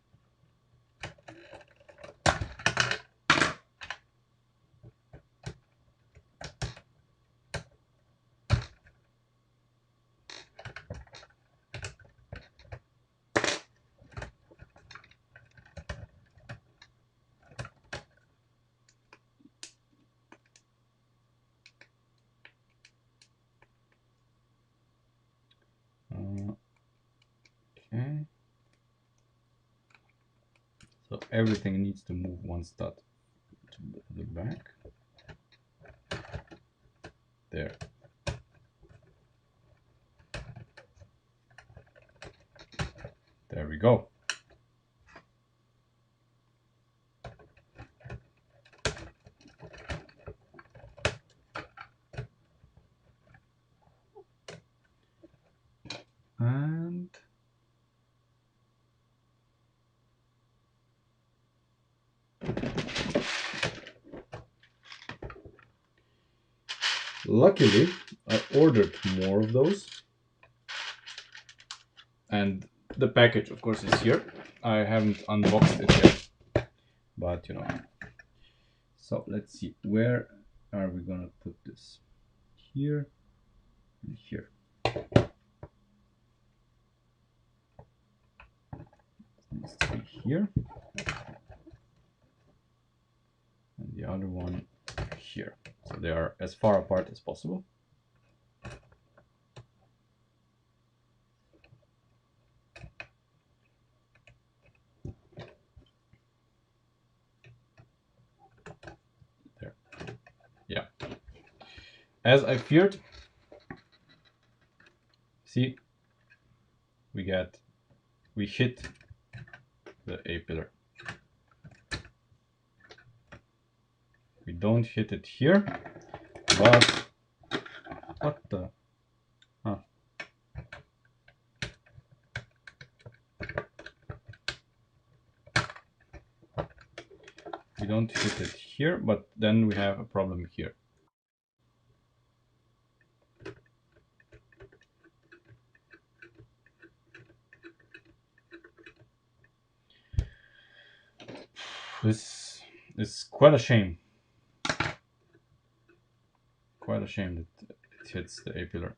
Okay. So everything needs to move one stud to the back. There. There we go. And luckily, I ordered more of those. And the package, of course, is here. I haven't unboxed it yet, but you know. So let's see, where are we gonna put this? Here and here. It needs to be here. And the other one here. So they are as far apart as possible. There. Yeah. As I feared, see, we hit the A pillar. We don't hit it here, but what the? Huh. We don't hit it here, but then we have a problem here. This is quite a shame. Quite a shame that it hits the A pillar.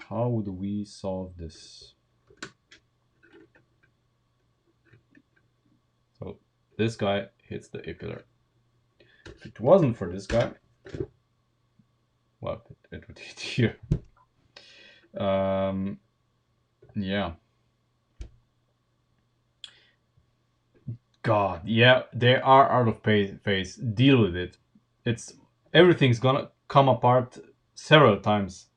How would we solve this? So this guy hits the A pillar. If it wasn't for this guy, well, it would hit here. Yeah. God, yeah, they are out of phase. Deal with it. Everything's gonna come apart several times.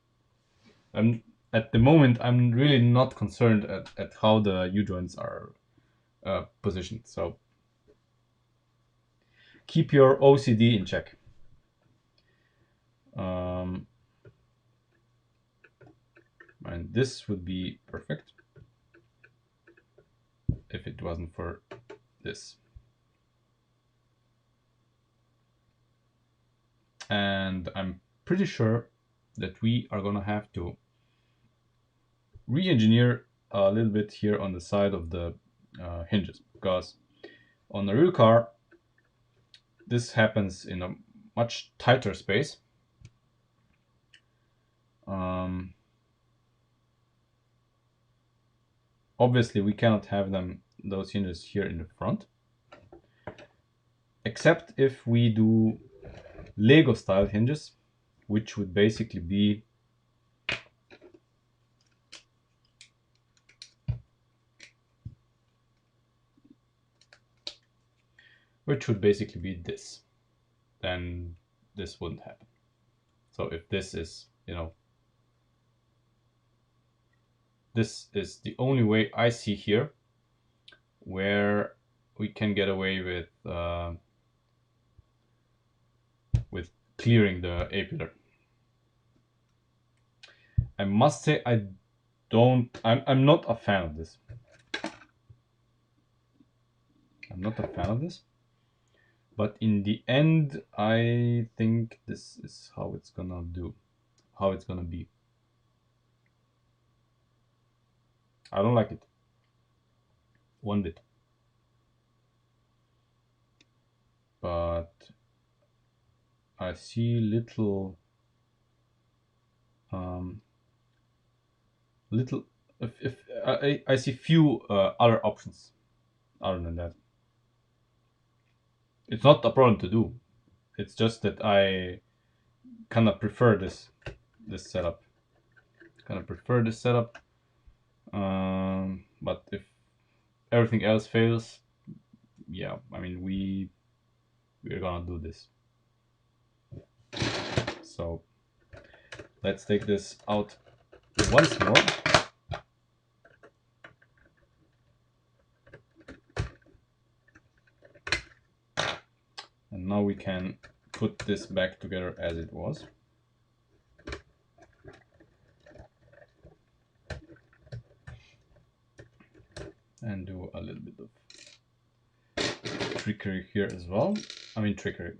At the moment, I'm really not concerned at how the U-joints are positioned. So keep your OCD in check. And this would be perfect if it wasn't for this. And I'm pretty sure that we are gonna have to re-engineer a little bit here on the side of the hinges, because on a real car this happens in a much tighter space. Obviously, we cannot have those hinges here in the front, except if we do Lego style hinges, which would basically be this. Then this wouldn't happen. So if this is, this is the only way I see here where we can get away with clearing the A-pillar. I must say I'm not a fan of this. I'm not a fan of this. But in the end, I think this is how it's gonna be. I don't like it one bit. But I see little if I see few other options other than that. It's not a problem to do. It's just that I kind of prefer this setup. But if everything else fails, yeah, I mean we're gonna do this. So let's take this out once more. And now we can put this back together as it was. And do a little bit of trickery here as well. I mean trickery.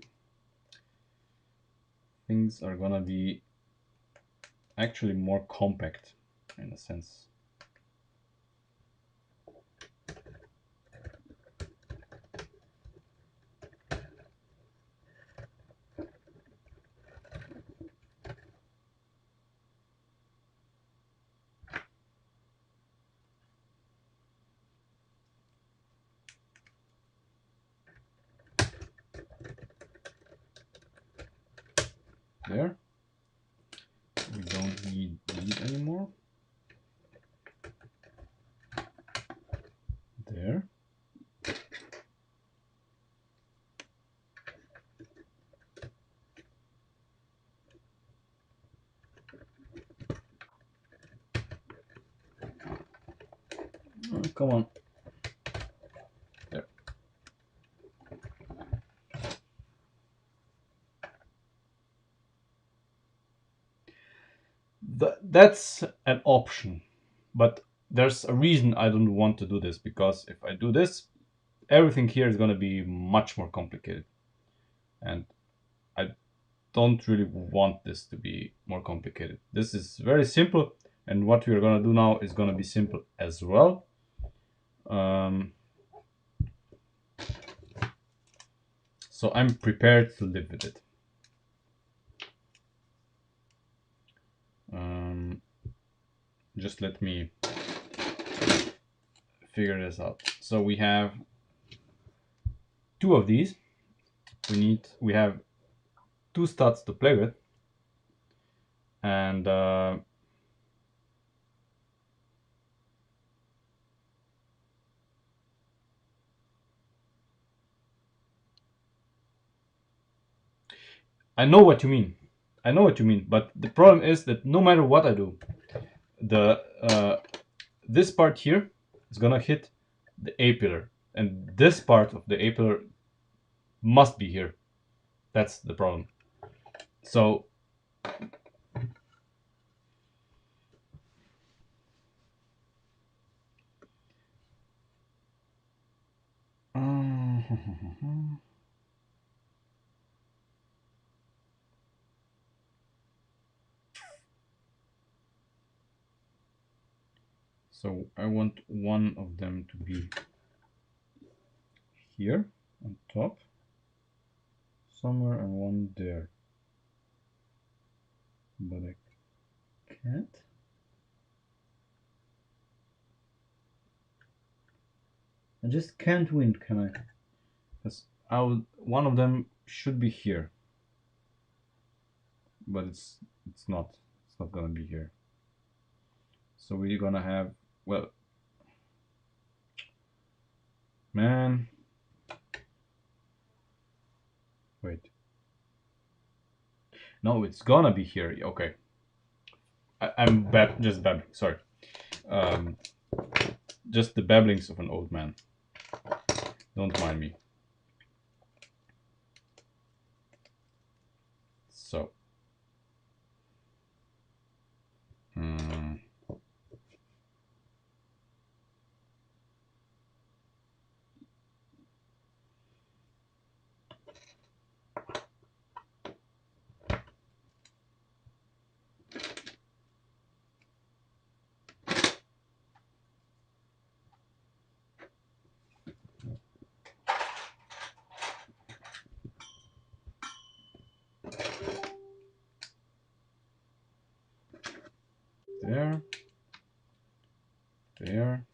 Things are gonna be actually more compact in a sense. There. We don't need these anymore. There. Oh, come on. There. That's an option, but there's a reason I don't want to do this, because if I do this, everything here is going to be much more complicated, and I don't really want this to be more complicated. This is very simple, and what we're going to do now is going to be simple as well. So I'm prepared to live with it. Just let me figure this out. So we have two of these. We have two studs to play with, and I know what you mean. But the problem is that no matter what I do, this part here is gonna hit the A-pillar, and this part of the A-pillar must be here. That's the problem. So so I want one of them to be here on top. somewhere and one there. But I can't. I just can't win, can I? Because one of them should be here. But it's not. It's not gonna be here. So we're gonna have, well, man. Wait. No, it's gonna be here. Okay. I'm just babbling. Sorry. Um, just the babblings of an old man. Don't mind me. So. There. There.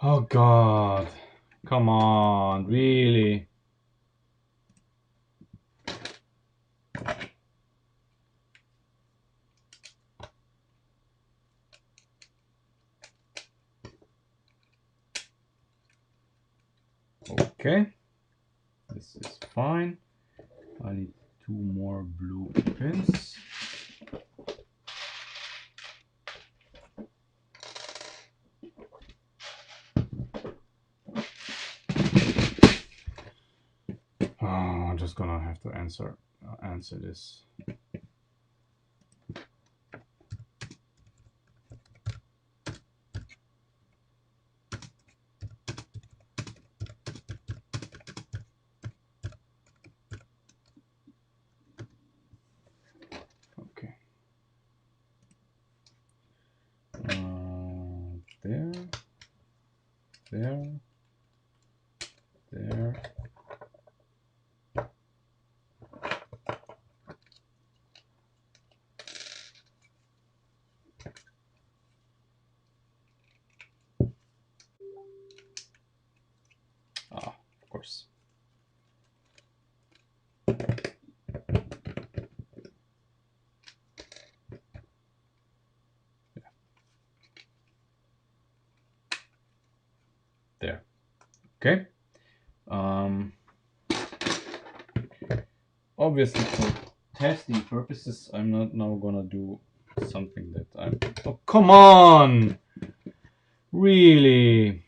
Oh God. Come on, really? Okay. This is fine. I need 2 more blue pins. Oh, I'm just gonna have to answer this. Okay. There. There. There. Ah, of course. There. Okay. Obviously, for testing purposes, I'm not now gonna do something that I'm. Oh, come on! Really?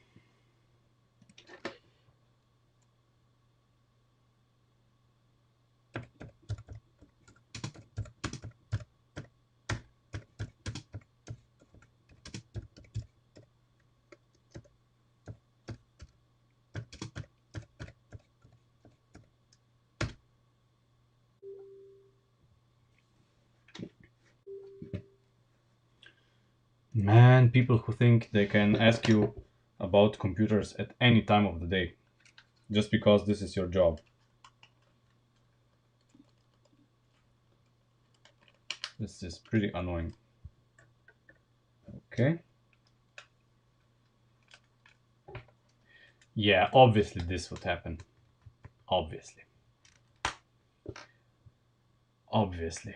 Man, people who think they can ask you about computers at any time of the day just because this is your job. This is pretty annoying. Okay. Yeah, obviously this would happen. Obviously. Obviously.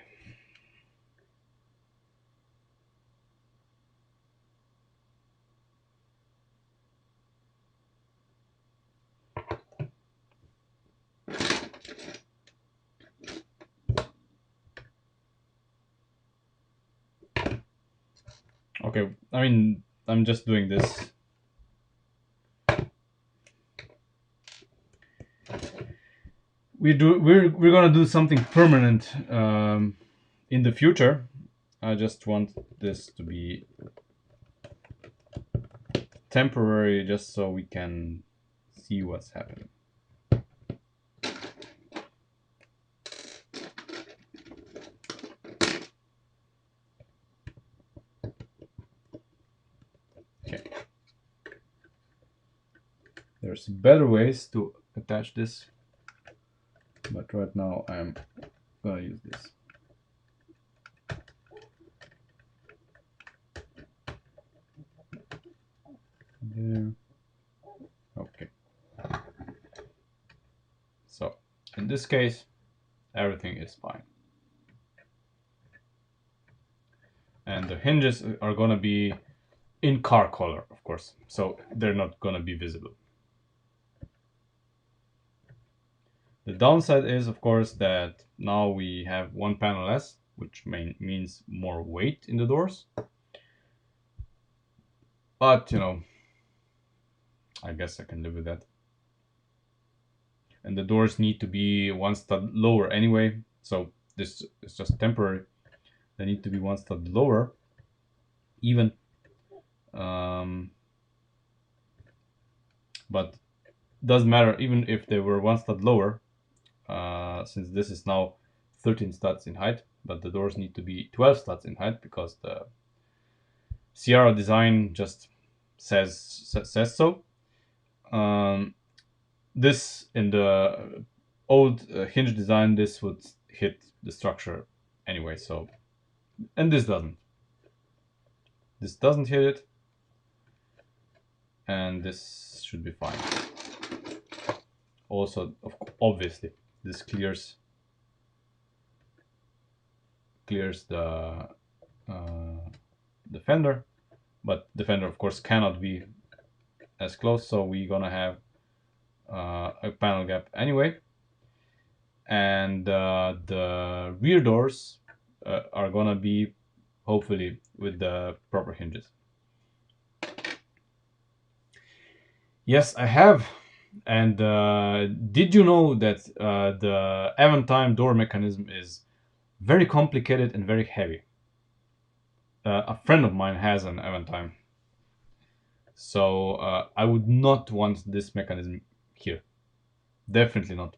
Okay, I mean, I'm just doing this. We're gonna do something permanent in the future. I just want this to be temporary, just so we can see what's happening. Okay. There's better ways to attach this, but right now I'm gonna use this. There. Okay. So in this case, everything is fine. And the hinges are gonna be in car color, of course, so they're not gonna be visible. The downside is, of course, that now we have one panel less, which means more weight in the doors. But, you know, I guess I can live with that. And the doors need to be one stud lower anyway, so this is just temporary. They need to be one stud lower, even. But doesn't matter, even if they were one stud lower, since this is now 13 studs in height, but the doors need to be 12 studs in height because the Sierra design just says so. This in the old Hinge design, this would hit the structure anyway. So, and this doesn't. This doesn't hit it, and this should be fine. Also, obviously, this clears the fender, but the fender, of course, cannot be as close, so we're gonna have a panel gap anyway. And the rear doors are gonna be hopefully with the proper hinges. Yes, I have. And did you know that the Aventime door mechanism is very complicated and very heavy? A friend of mine has an Aventime, so I would not want this mechanism here. Definitely not.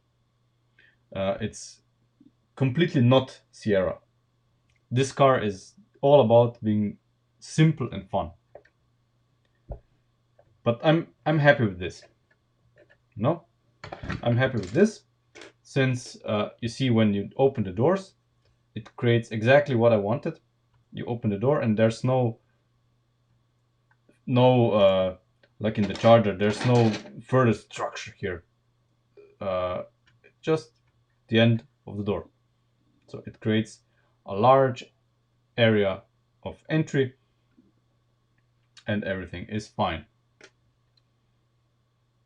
It's completely not Sierra. This car is all about being simple and fun. But I'm happy with this. No, I'm happy with this, since you see when you open the doors, it creates exactly what I wanted. You open the door and there's no like in the Charger, there's no further structure here. Just the end of the door. So it creates a large area of entry and everything is fine.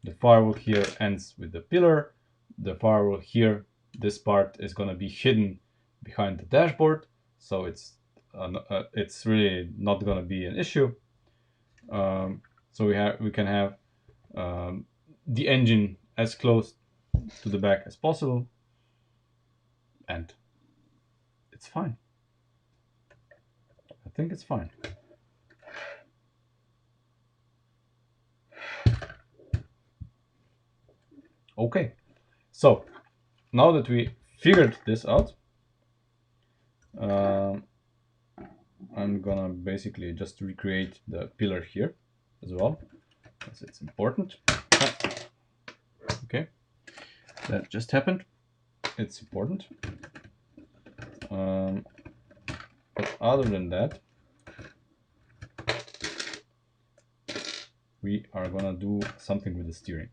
The firewall here ends with the pillar. The firewall here, this part is going to be hidden behind the dashboard, so it's really not going to be an issue. So we can have the engine as close to the back as possible, and it's fine. I think it's fine. Okay, so now that we figured this out, I'm gonna basically just recreate the pillar here as well, because it's important. Okay, that just happened. It's important. But other than that, we are gonna do something with the steering.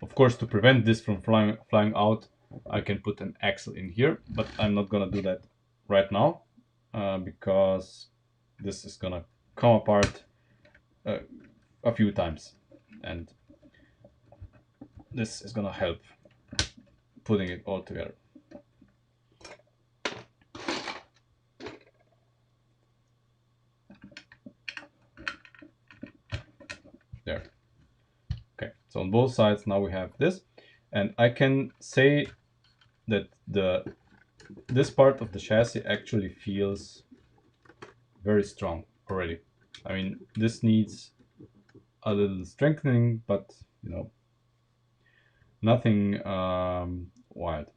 Of course, to prevent this from flying out, I can put an axle in here, but I'm not gonna do that right now because this is gonna come apart a few times, and this is gonna help putting it all together. There. Okay, so on both sides now we have this, and I can say that this part of the chassis actually feels very strong already. I mean, this needs a little strengthening, but you know, nothing wild.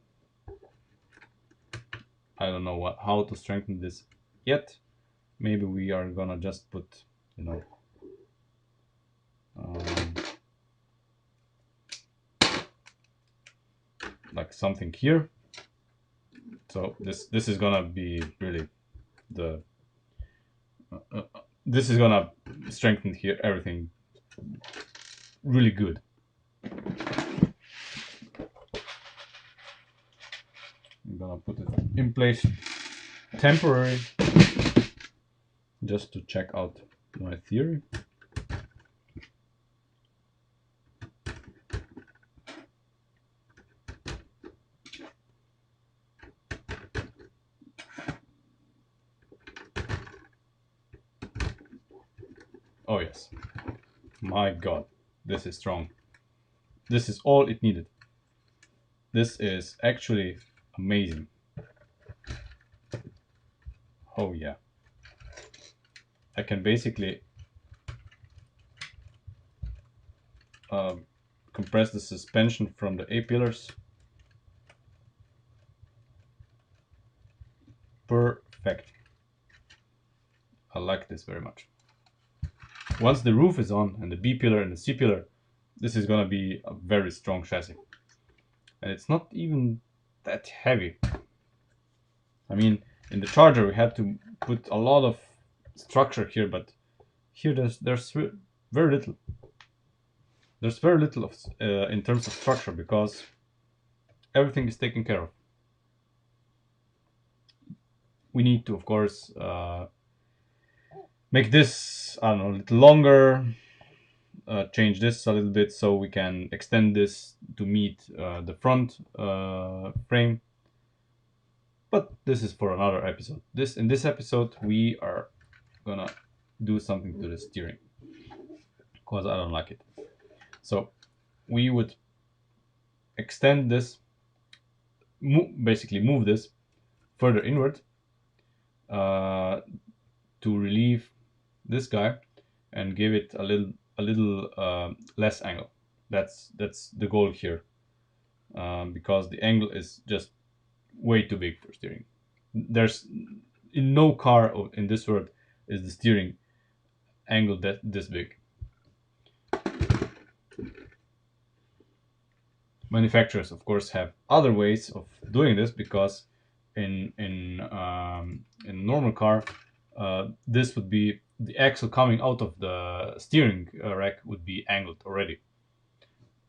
I don't know how to strengthen this yet. Maybe we are gonna just put, you know, like something here. So this is gonna be really the this is gonna strengthen here everything really good. I'm gonna put it in place temporary just to check out my theory. Oh yes, my god, this is strong. This is all it needed. This is actually amazing. Oh yeah, I can basically compress the suspension from the A-pillars. Perfect. I like this very much. Once the roof is on and the B pillar and the C pillar, this is gonna be a very strong chassis. And it's not even that heavy. I mean, in the Charger we had to put a lot of structure here, but here there's very little. There's very little of in terms of structure because everything is taken care of. We need to, of course, make this, I don't know, a little longer, change this a little bit so we can extend this to meet the front frame. But this is for another episode. In this episode we are gonna do something to the steering because I don't like it. So we would extend this, basically move this further inward to relieve this guy and give it a little less angle. That's the goal here, because the angle is just way too big for steering. There's in no car in this world is the steering angle this big. Manufacturers, of course, have other ways of doing this because in a normal car, this would be the axle coming out of the steering rack would be angled already.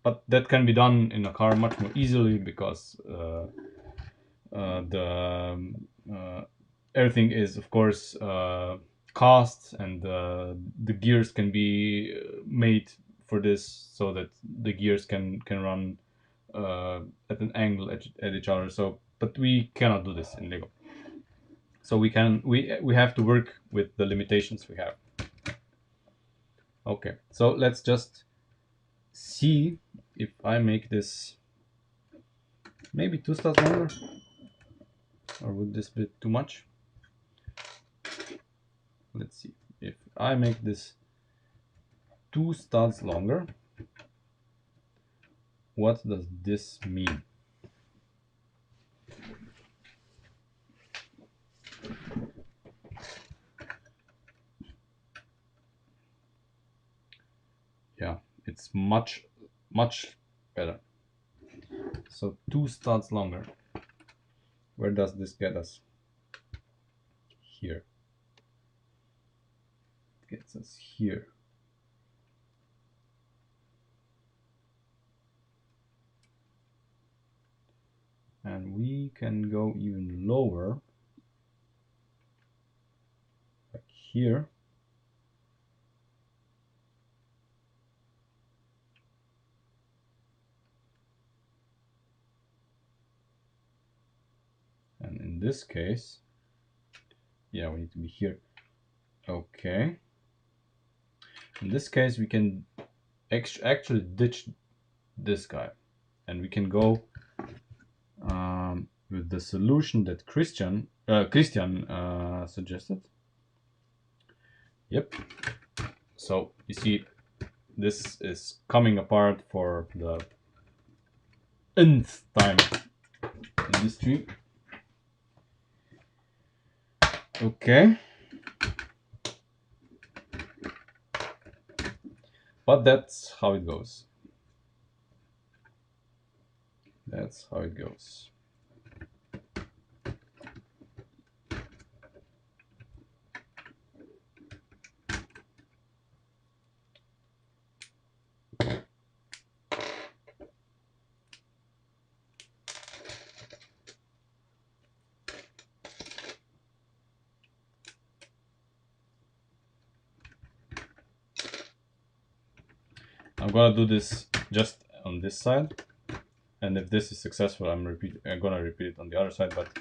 But that can be done in a car much more easily because everything is, of course, cast, and the gears can be made for this so that the gears can run at an angle at each other. So, but we cannot do this in Lego. So we have to work with the limitations we have. Okay, so let's just see if I make this maybe 2 studs longer, or would this be too much? Let's see if I make this 2 studs longer. What does this mean? Yeah, it's much better. So 2 studs longer. Where does this get us? Here. It gets us here. And we can go even lower, like here. And in this case, yeah, we need to be here. Okay. In this case, we can actually ditch this guy, and we can go with the solution that Christian suggested. Yep. So you see, this is coming apart for the nth time in this tree. Okay. But that's how it goes. That's how it goes. I'm gonna do this just on this side, and if this is successful, I'm gonna repeat it on the other side. But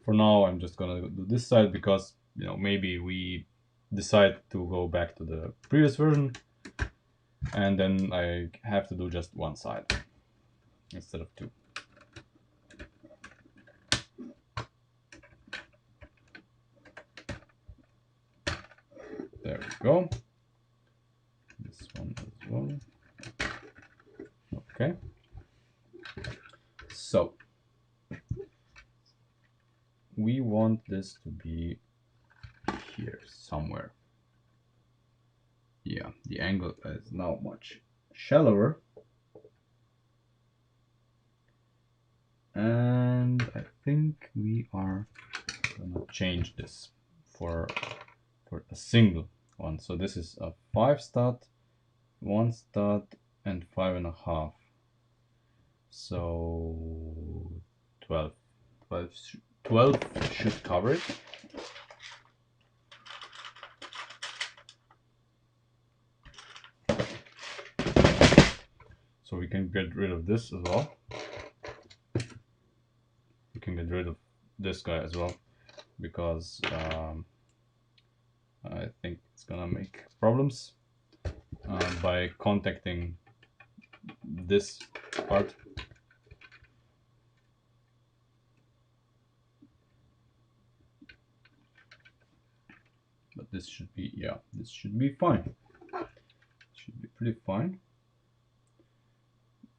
for now, I'm just gonna do this side because, you know, maybe we decide to go back to the previous version, and then I have to do just one side instead of two. There we go. This one as well. Okay. So we want this to be here somewhere. Yeah, the angle is now much shallower. And I think we are gonna change this for a single one. So this is a 5 stud, 1 stud, and 5.5. So 12. 12 should cover it. So we can get rid of this as well. We can get rid of this guy as well, because I think it's gonna make problems by contacting this part. But this should be, yeah, this should be fine. Should be pretty fine.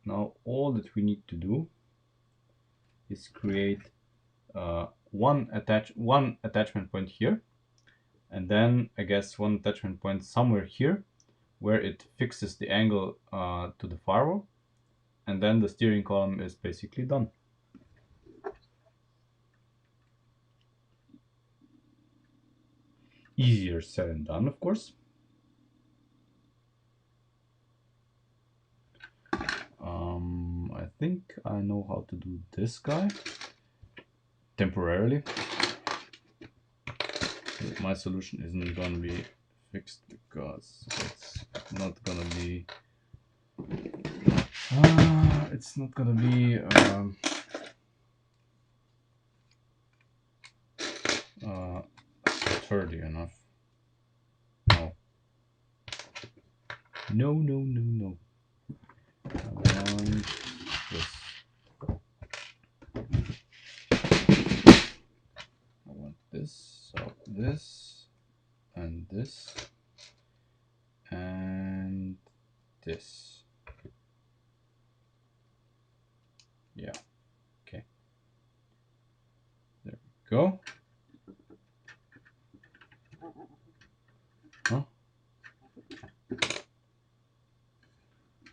Now all that we need to do is create one attachment point here, and then I guess one attachment point somewhere here where it fixes the angle to the firewall, and then the steering column is basically done. Easier said than done, of course. I think I know how to do this guy temporarily. My solution isn't going to be fixed because it's not going to be sturdy enough. No. I want this. I want this, so this, and this, and this. Yeah, okay. There we go. Huh?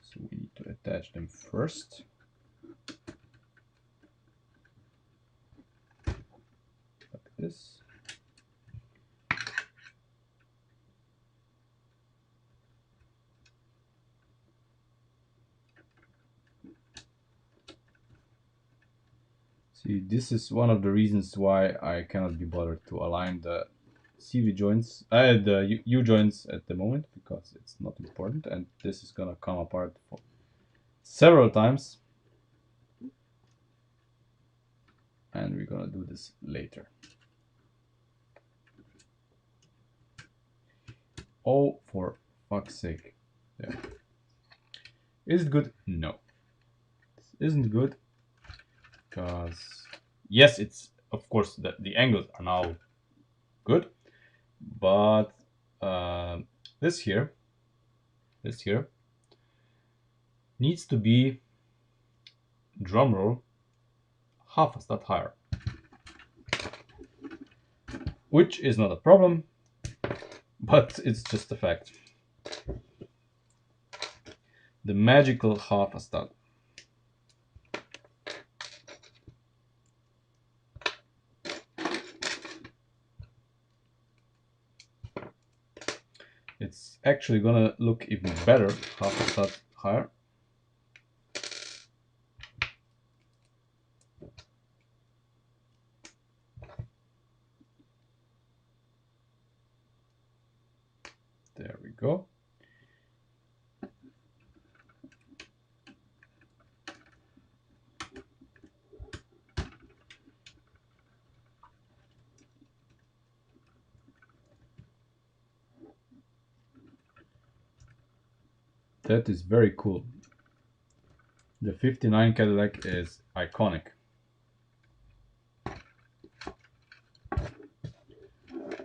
So we need to attach them first. Like this. See, this is one of the reasons why I cannot be bothered to align the CV joints, the U joints at the moment, because it's not important, and this is gonna come apart for several times, and we're gonna do this later. Oh, for fuck's sake! Yeah. Is it good? No, this isn't good. Because yes, it's of course the angles are now good, but this here needs to be, drumroll, half a stud higher, which is not a problem, but it's just a fact. The magical half a stud. It's actually gonna look even better, half a stud higher. There we go. That is very cool. The 59 Cadillac is iconic.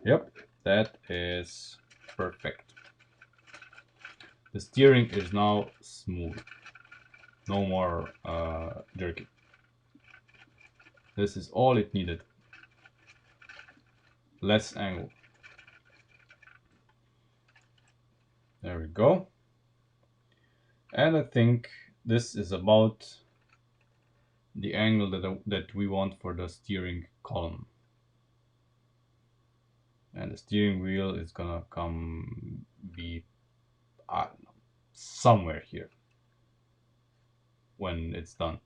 Yep, that is perfect. The steering is now smooth. No more jerky. This is all it needed. Less angle. There we go. And I think this is about the angle that we want for the steering column. And the steering wheel is gonna be, I don't know, somewhere here when it's done.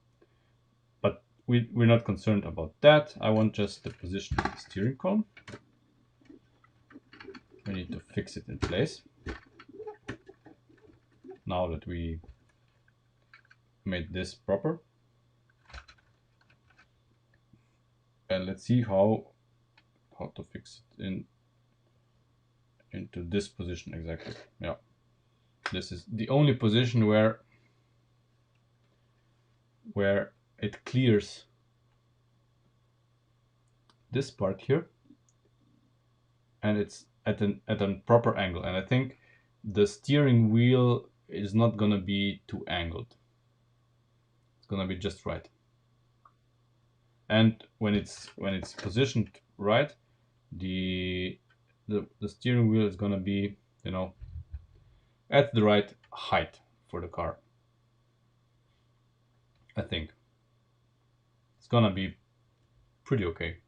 But we're not concerned about that. I want just the position of the steering column. We need to fix it in place. Now that we made this proper. And let's see how to fix it into this position exactly. Yeah. This is the only position where it clears this part here, and it's at a proper angle. And I think the steering wheel is not gonna be too angled. It's gonna be just right. And when it's positioned right, the steering wheel is gonna be, you know, at the right height for the car. I think it's gonna be pretty okay.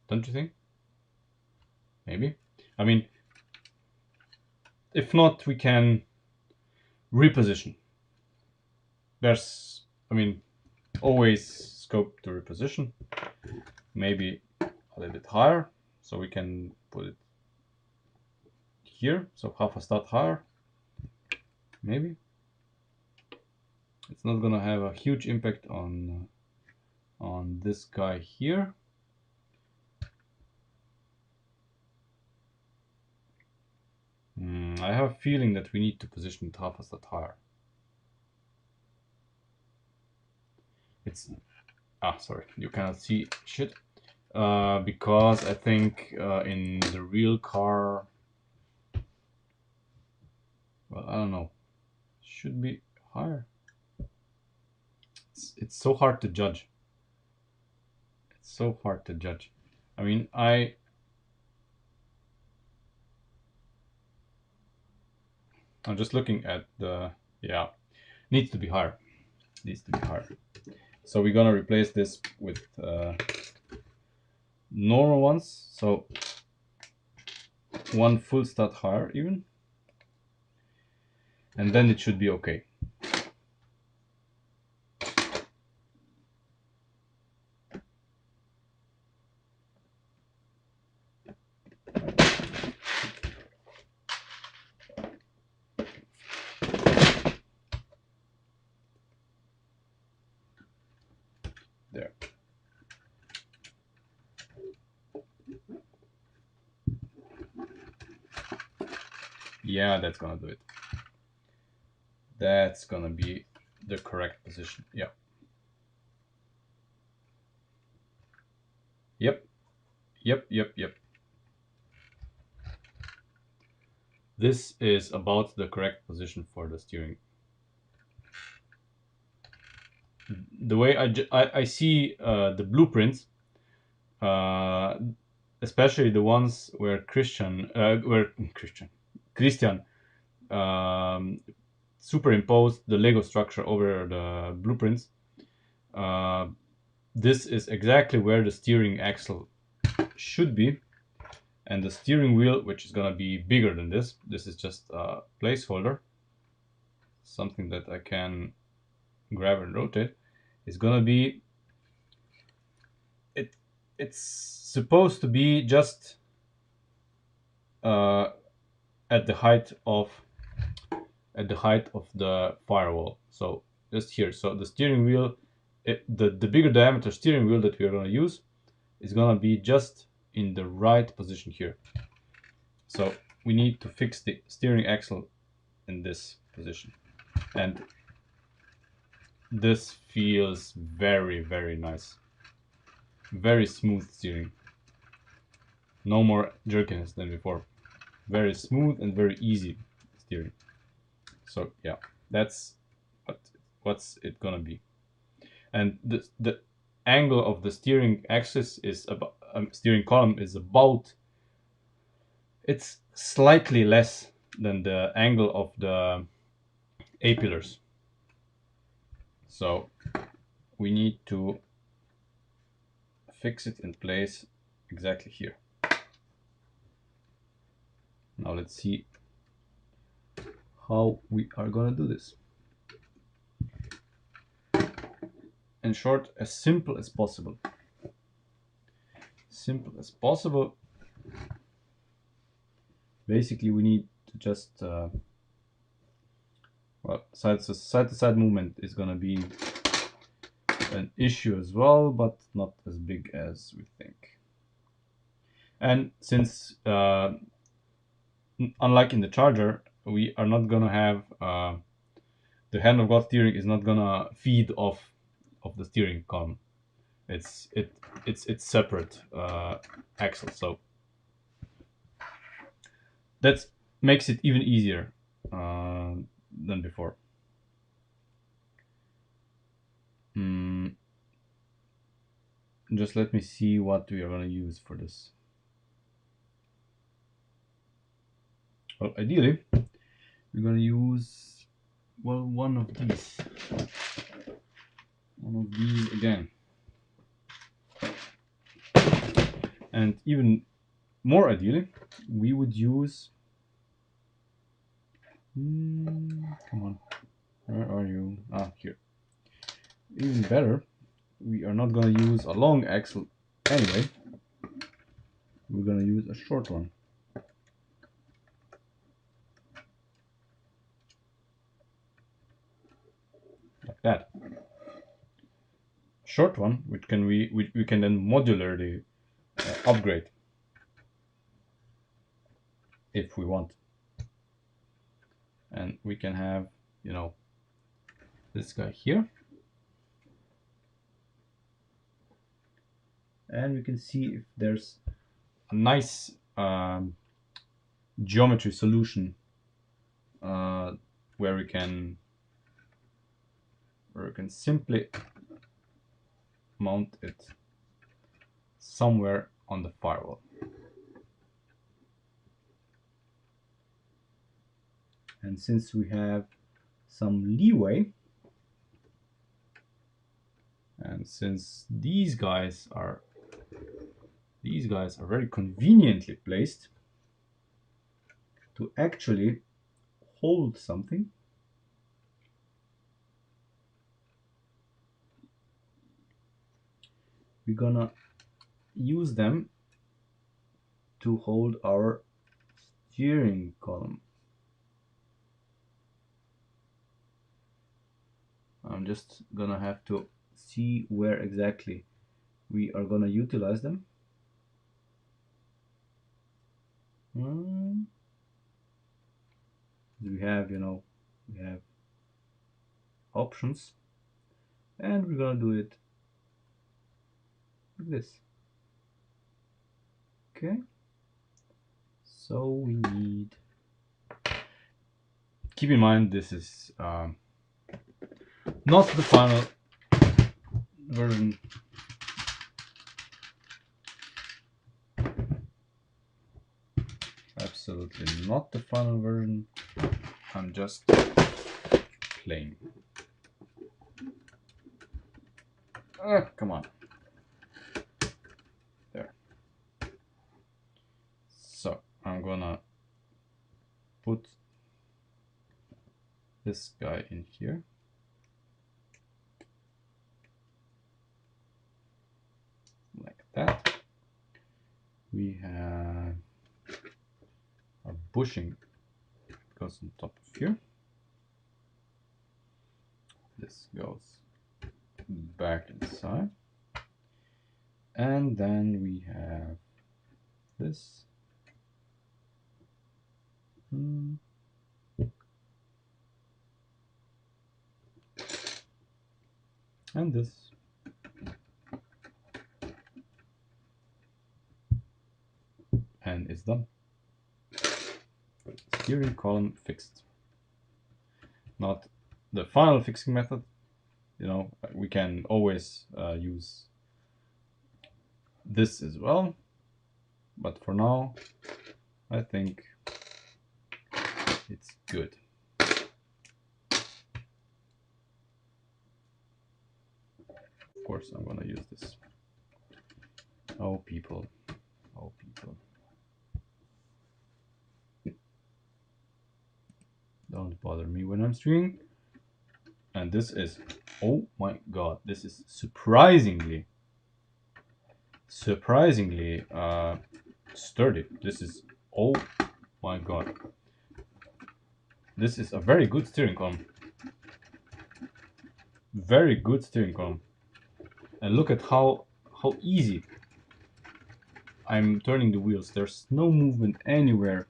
Don't you think? Maybe. I mean, if not, we can reposition. There's, I mean, always scope to reposition. Maybe a little bit higher, so we can put it here, so half a stud higher. Maybe. It's not gonna have a huge impact on this guy here. I have a feeling that we need to position it half a stud higher. It's sorry, you cannot see shit, because I think in the real car, well, I don't know, should be higher. It's so hard to judge. It's so hard to judge. I mean, I'm just looking at the, yeah, needs to be higher. Needs to be higher. So we're gonna replace this with normal ones. So one full stud higher even, and then it should be okay. There. Yeah, that's gonna do it. That's gonna be the correct position. Yeah. Yep. Yep, yep, yep. This is about the correct position for the steering. The way I see the blueprints, uh, especially the ones where Christian superimposed the Lego structure over the blueprints. Uh, this is exactly where the steering axle should be, and the steering wheel, which is gonna be bigger than this. This is just a placeholder, something that I can grab and rotate. Is gonna be it. It's supposed to be just uh, at the height of the firewall. So just here. So the steering wheel, the bigger diameter steering wheel that we are going to use is going to be just in the right position here. So we need to fix the steering axle in this position, and this feels very, very nice. Very smooth steering. No more jerkiness than before. Very smooth and very easy steering. So yeah, that's what's it gonna be. And the angle of the steering axis is about steering column is about, it's slightly less than the angle of the A pillars. So we need to fix it in place exactly here. Now let's see how we are gonna do this. In short, as simple as possible. Simple as possible. Basically, we need to just well, side to side movement is gonna be an issue as well, but not as big as we think. And since unlike in the Charger, we are not gonna have the hand of God steering is not gonna feed off of the steering column. It's separate axle, so that makes it even easier than before. Just let me see what we are gonna use for this. Well, ideally, we're gonna use, well, one of these. One of these again. And even more ideally, we would use... come on. Where are you? Ah, here. Even better, we are not gonna use a long axle anyway. We're gonna use a short one. Like that. Short one, which we can then modularly upgrade if we want. And we can have, you know, this guy here. And we can see if there's a nice geometry solution where we can simply mount it somewhere on the firewall. And since we have some leeway, and since these guys are very conveniently placed to actually hold something, we're gonna use them to hold our steering column. I'm just gonna have to see where exactly we are gonna utilize them. We have, we have options, and we're gonna do it like this. Okay, so we need keep in mind this is not the final version. Absolutely not the final version. I'm just playing. Come on. There. So I'm gonna put this guy in here. Like that. We have our bushing goes on top of here. This goes back inside. And then we have this. And this. And it's done. Steering column fixed. Not the final fixing method. You know, we can always use this as well. But for now, I think it's good. Of course, I'm gonna use this. Oh, people. Oh, people. Don't bother me when I'm streaming. And this is, oh my god, this is surprisingly sturdy. This is, oh my god. This is a very good steering column. Very good steering column. And look at how easy I'm turning the wheels. There's no movement anywhere.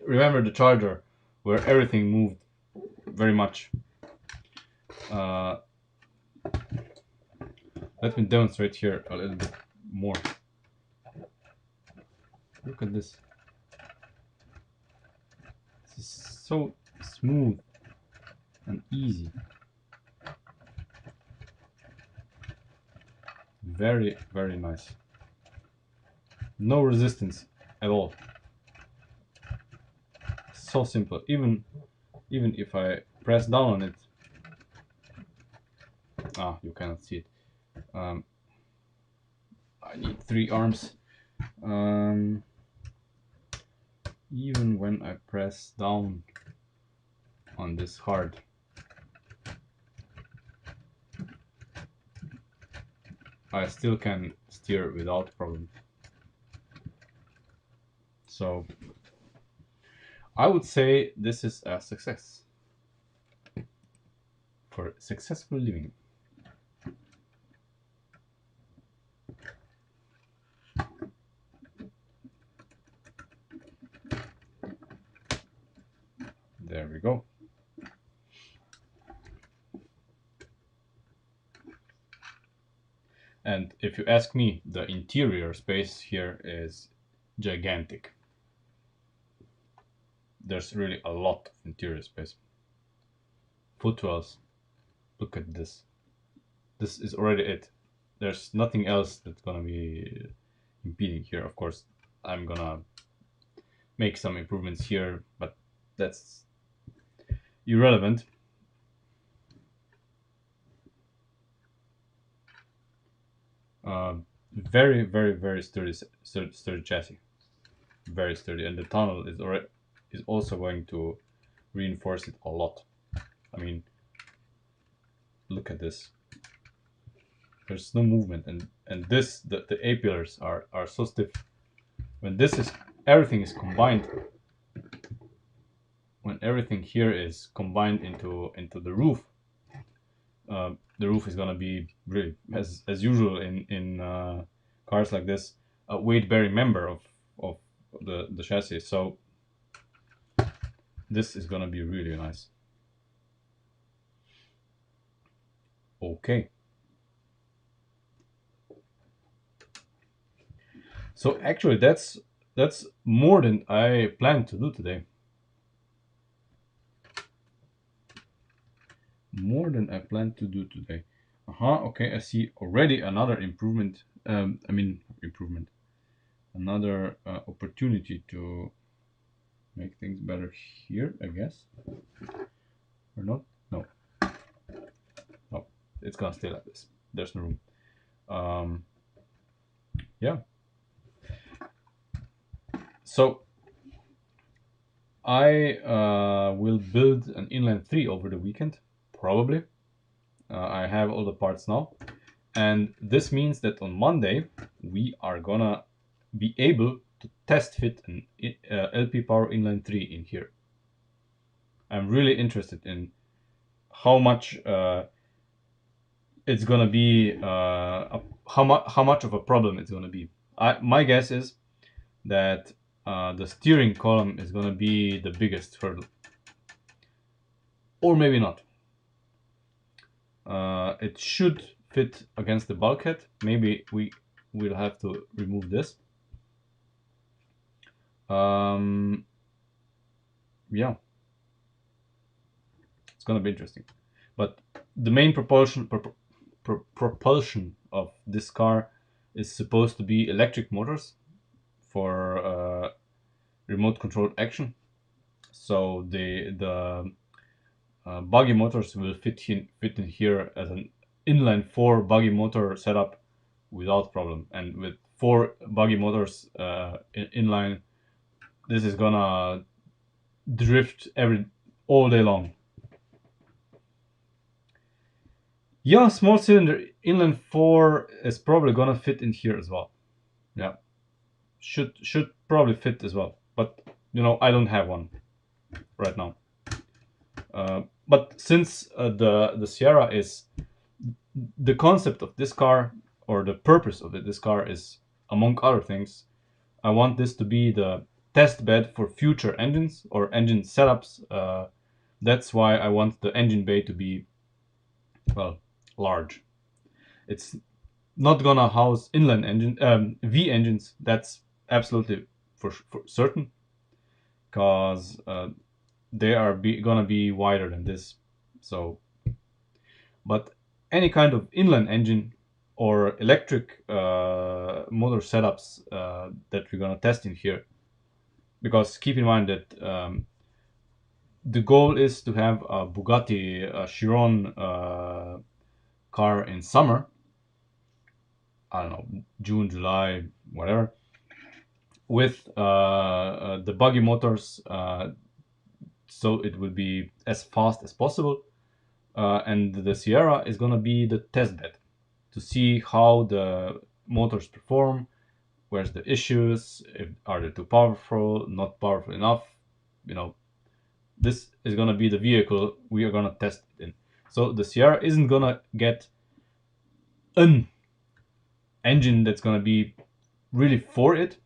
Remember the Charger, where everything moved very much. Let me demonstrate here a little bit more. Look at this. This is so smooth and easy. Very, very nice. No resistance at all. So simple. Even if I press down on it, you cannot see it. I need 3 arms. Even when I press down on this hard, I still can steer without problem. So I would say this is a success for successful living. There we go. And if you ask me, the interior space here is gigantic. There's really a lot of interior space. Footwells. Look at this. This is already it. There's nothing else that's gonna be impeding here. Of course, I'm gonna make some improvements here, but that's irrelevant. Very, very, very sturdy chassis. Very sturdy, and the tunnel is also going to reinforce it a lot. I mean, look at this. There's no movement, and this the A pillars are so stiff. When everything is combined, when everything here is combined into the roof, the roof is gonna be really, as usual in cars like this, a weight-bearing member of the chassis. So this is gonna be really nice. Okay. So actually, that's more than I planned to do today. more than I planned to do today. Okay, I see already another improvement. Improvement. Another opportunity to make things better here, I guess. Or not? No. No. It's gonna stay like this. There's no room. Yeah. So I will build an inline 3 over the weekend, probably. I have all the parts now. And this means that on Monday, we are gonna be able to test fit an LP Power Inline 3 in here. I'm really interested in how much it's gonna be, how much of a problem it's gonna be. My guess is that the steering column is gonna be the biggest hurdle, or maybe not. It should fit against the bulkhead. Maybe we will have to remove this. Yeah, it's gonna be interesting. But the main propulsion of this car is supposed to be electric motors for remote controlled action. So the buggy motors will fit in here as an inline 4 buggy motor setup without problem. And with 4 buggy motors inline, this is gonna drift all day long. Yeah, small cylinder inline 4 is probably gonna fit in here as well. Yeah, should probably fit as well. But I don't have one right now. But since the Sierra is the concept of this car, or the purpose of this car is, among other things, I want this to be the test bed for future engines or engine setups. That's why I want the engine bay to be, well, large. It's not gonna house inline engine V engines. That's absolutely for certain, because they are gonna be wider than this. So, but any kind of inline engine or electric motor setups that we're gonna test in here, because keep in mind that the goal is to have a Bugatti Chiron car in summer. I don't know, June, July, whatever, with the buggy motors, so it will be as fast as possible. And the Sierra is gonna be the test bed to see how the motors perform, where's the issues, are they too powerful, not powerful enough. This is gonna be the vehicle we are gonna test it in. So the Sierra isn't gonna get an engine that's gonna be really for it.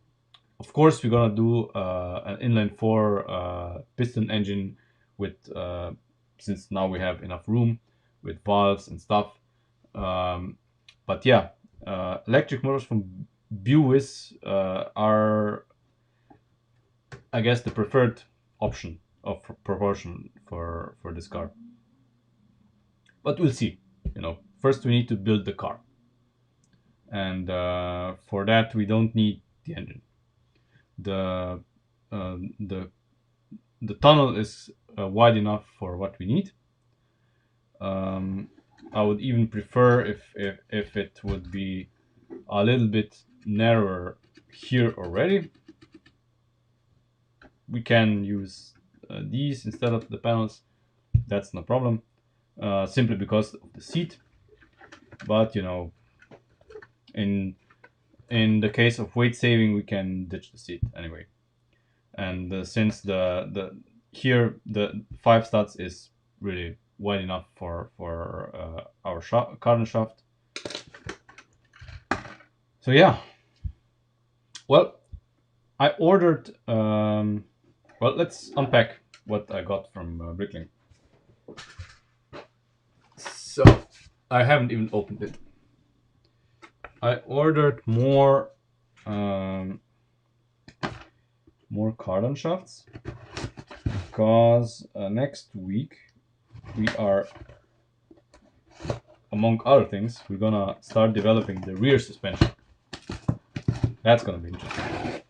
Of course, we're gonna do an inline 4 piston engine with, since now we have enough room with valves and stuff. But yeah, electric motors from Buick are, I guess, the preferred option of propulsion for this car. But we'll see. First we need to build the car, and for that we don't need the engine. The the tunnel is wide enough for what we need. I would even prefer if it would be a little bit narrower here already. We can use these instead of the panels. That's no problem, simply because of the seat. But in the case of weight saving, we can ditch the seat anyway. And since the 5 studs is really wide enough for our cardan shaft. So yeah, well, I ordered. Well, let's unpack what I got from Bricklink. So I haven't even opened it. I ordered more cardan shafts because next week we are among other things, we're gonna start developing the rear suspension. That's gonna be interesting.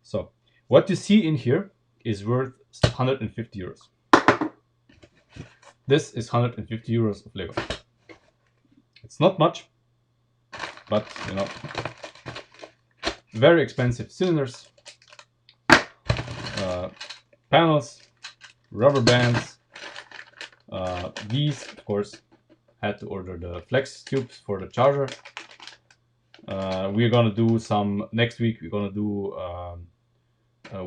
So what you see in here is worth 150 euros. This is 150 euros of Lego. It's not much, but you know, very expensive cylinders, panels, rubber bands. These, of course, had to order the flex tubes for the charger. We're gonna do some next week. We're gonna do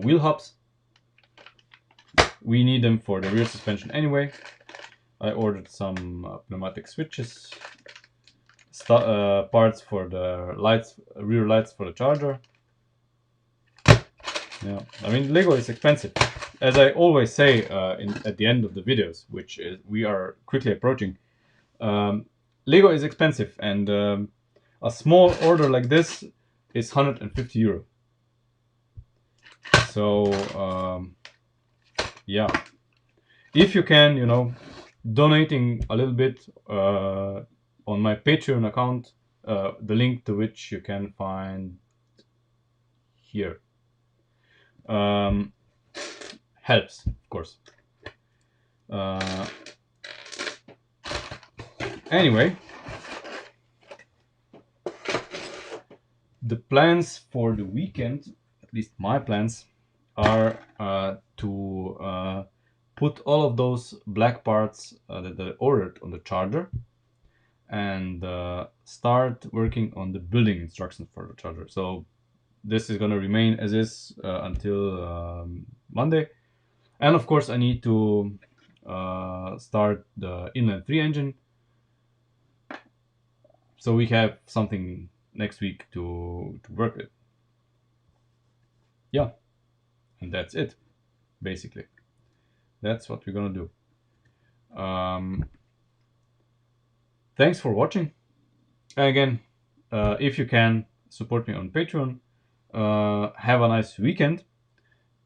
wheel hubs. We need them for the rear suspension anyway. I ordered some pneumatic switches, parts for the lights, rear lights for the charger. Yeah, I mean, Lego is expensive. As I always say at the end of the videos, which is, we are quickly approaching, Lego is expensive, and a small order like this is 150 euro. So yeah, if you can, you know, donating a little bit on my Patreon account, the link to which you can find here, helps, of course. Anyway, the plans for the weekend, at least my plans, are to put all of those black parts that I ordered on the charger and start working on the building instructions for the charger. So this is going to remain as is until Monday. And of course, I need to start the inline 3 engine, so we have something next week to work with. Yeah, and that's it, basically. That's what we're gonna do. Thanks for watching. And again, if you can, support me on Patreon. Have a nice weekend.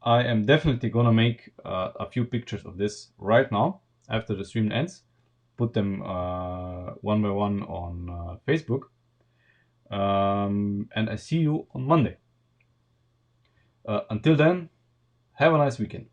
I am definitely gonna make a few pictures of this right now after the stream ends. Put them one by one on Facebook. And I see you on Monday. Until then, have a nice weekend.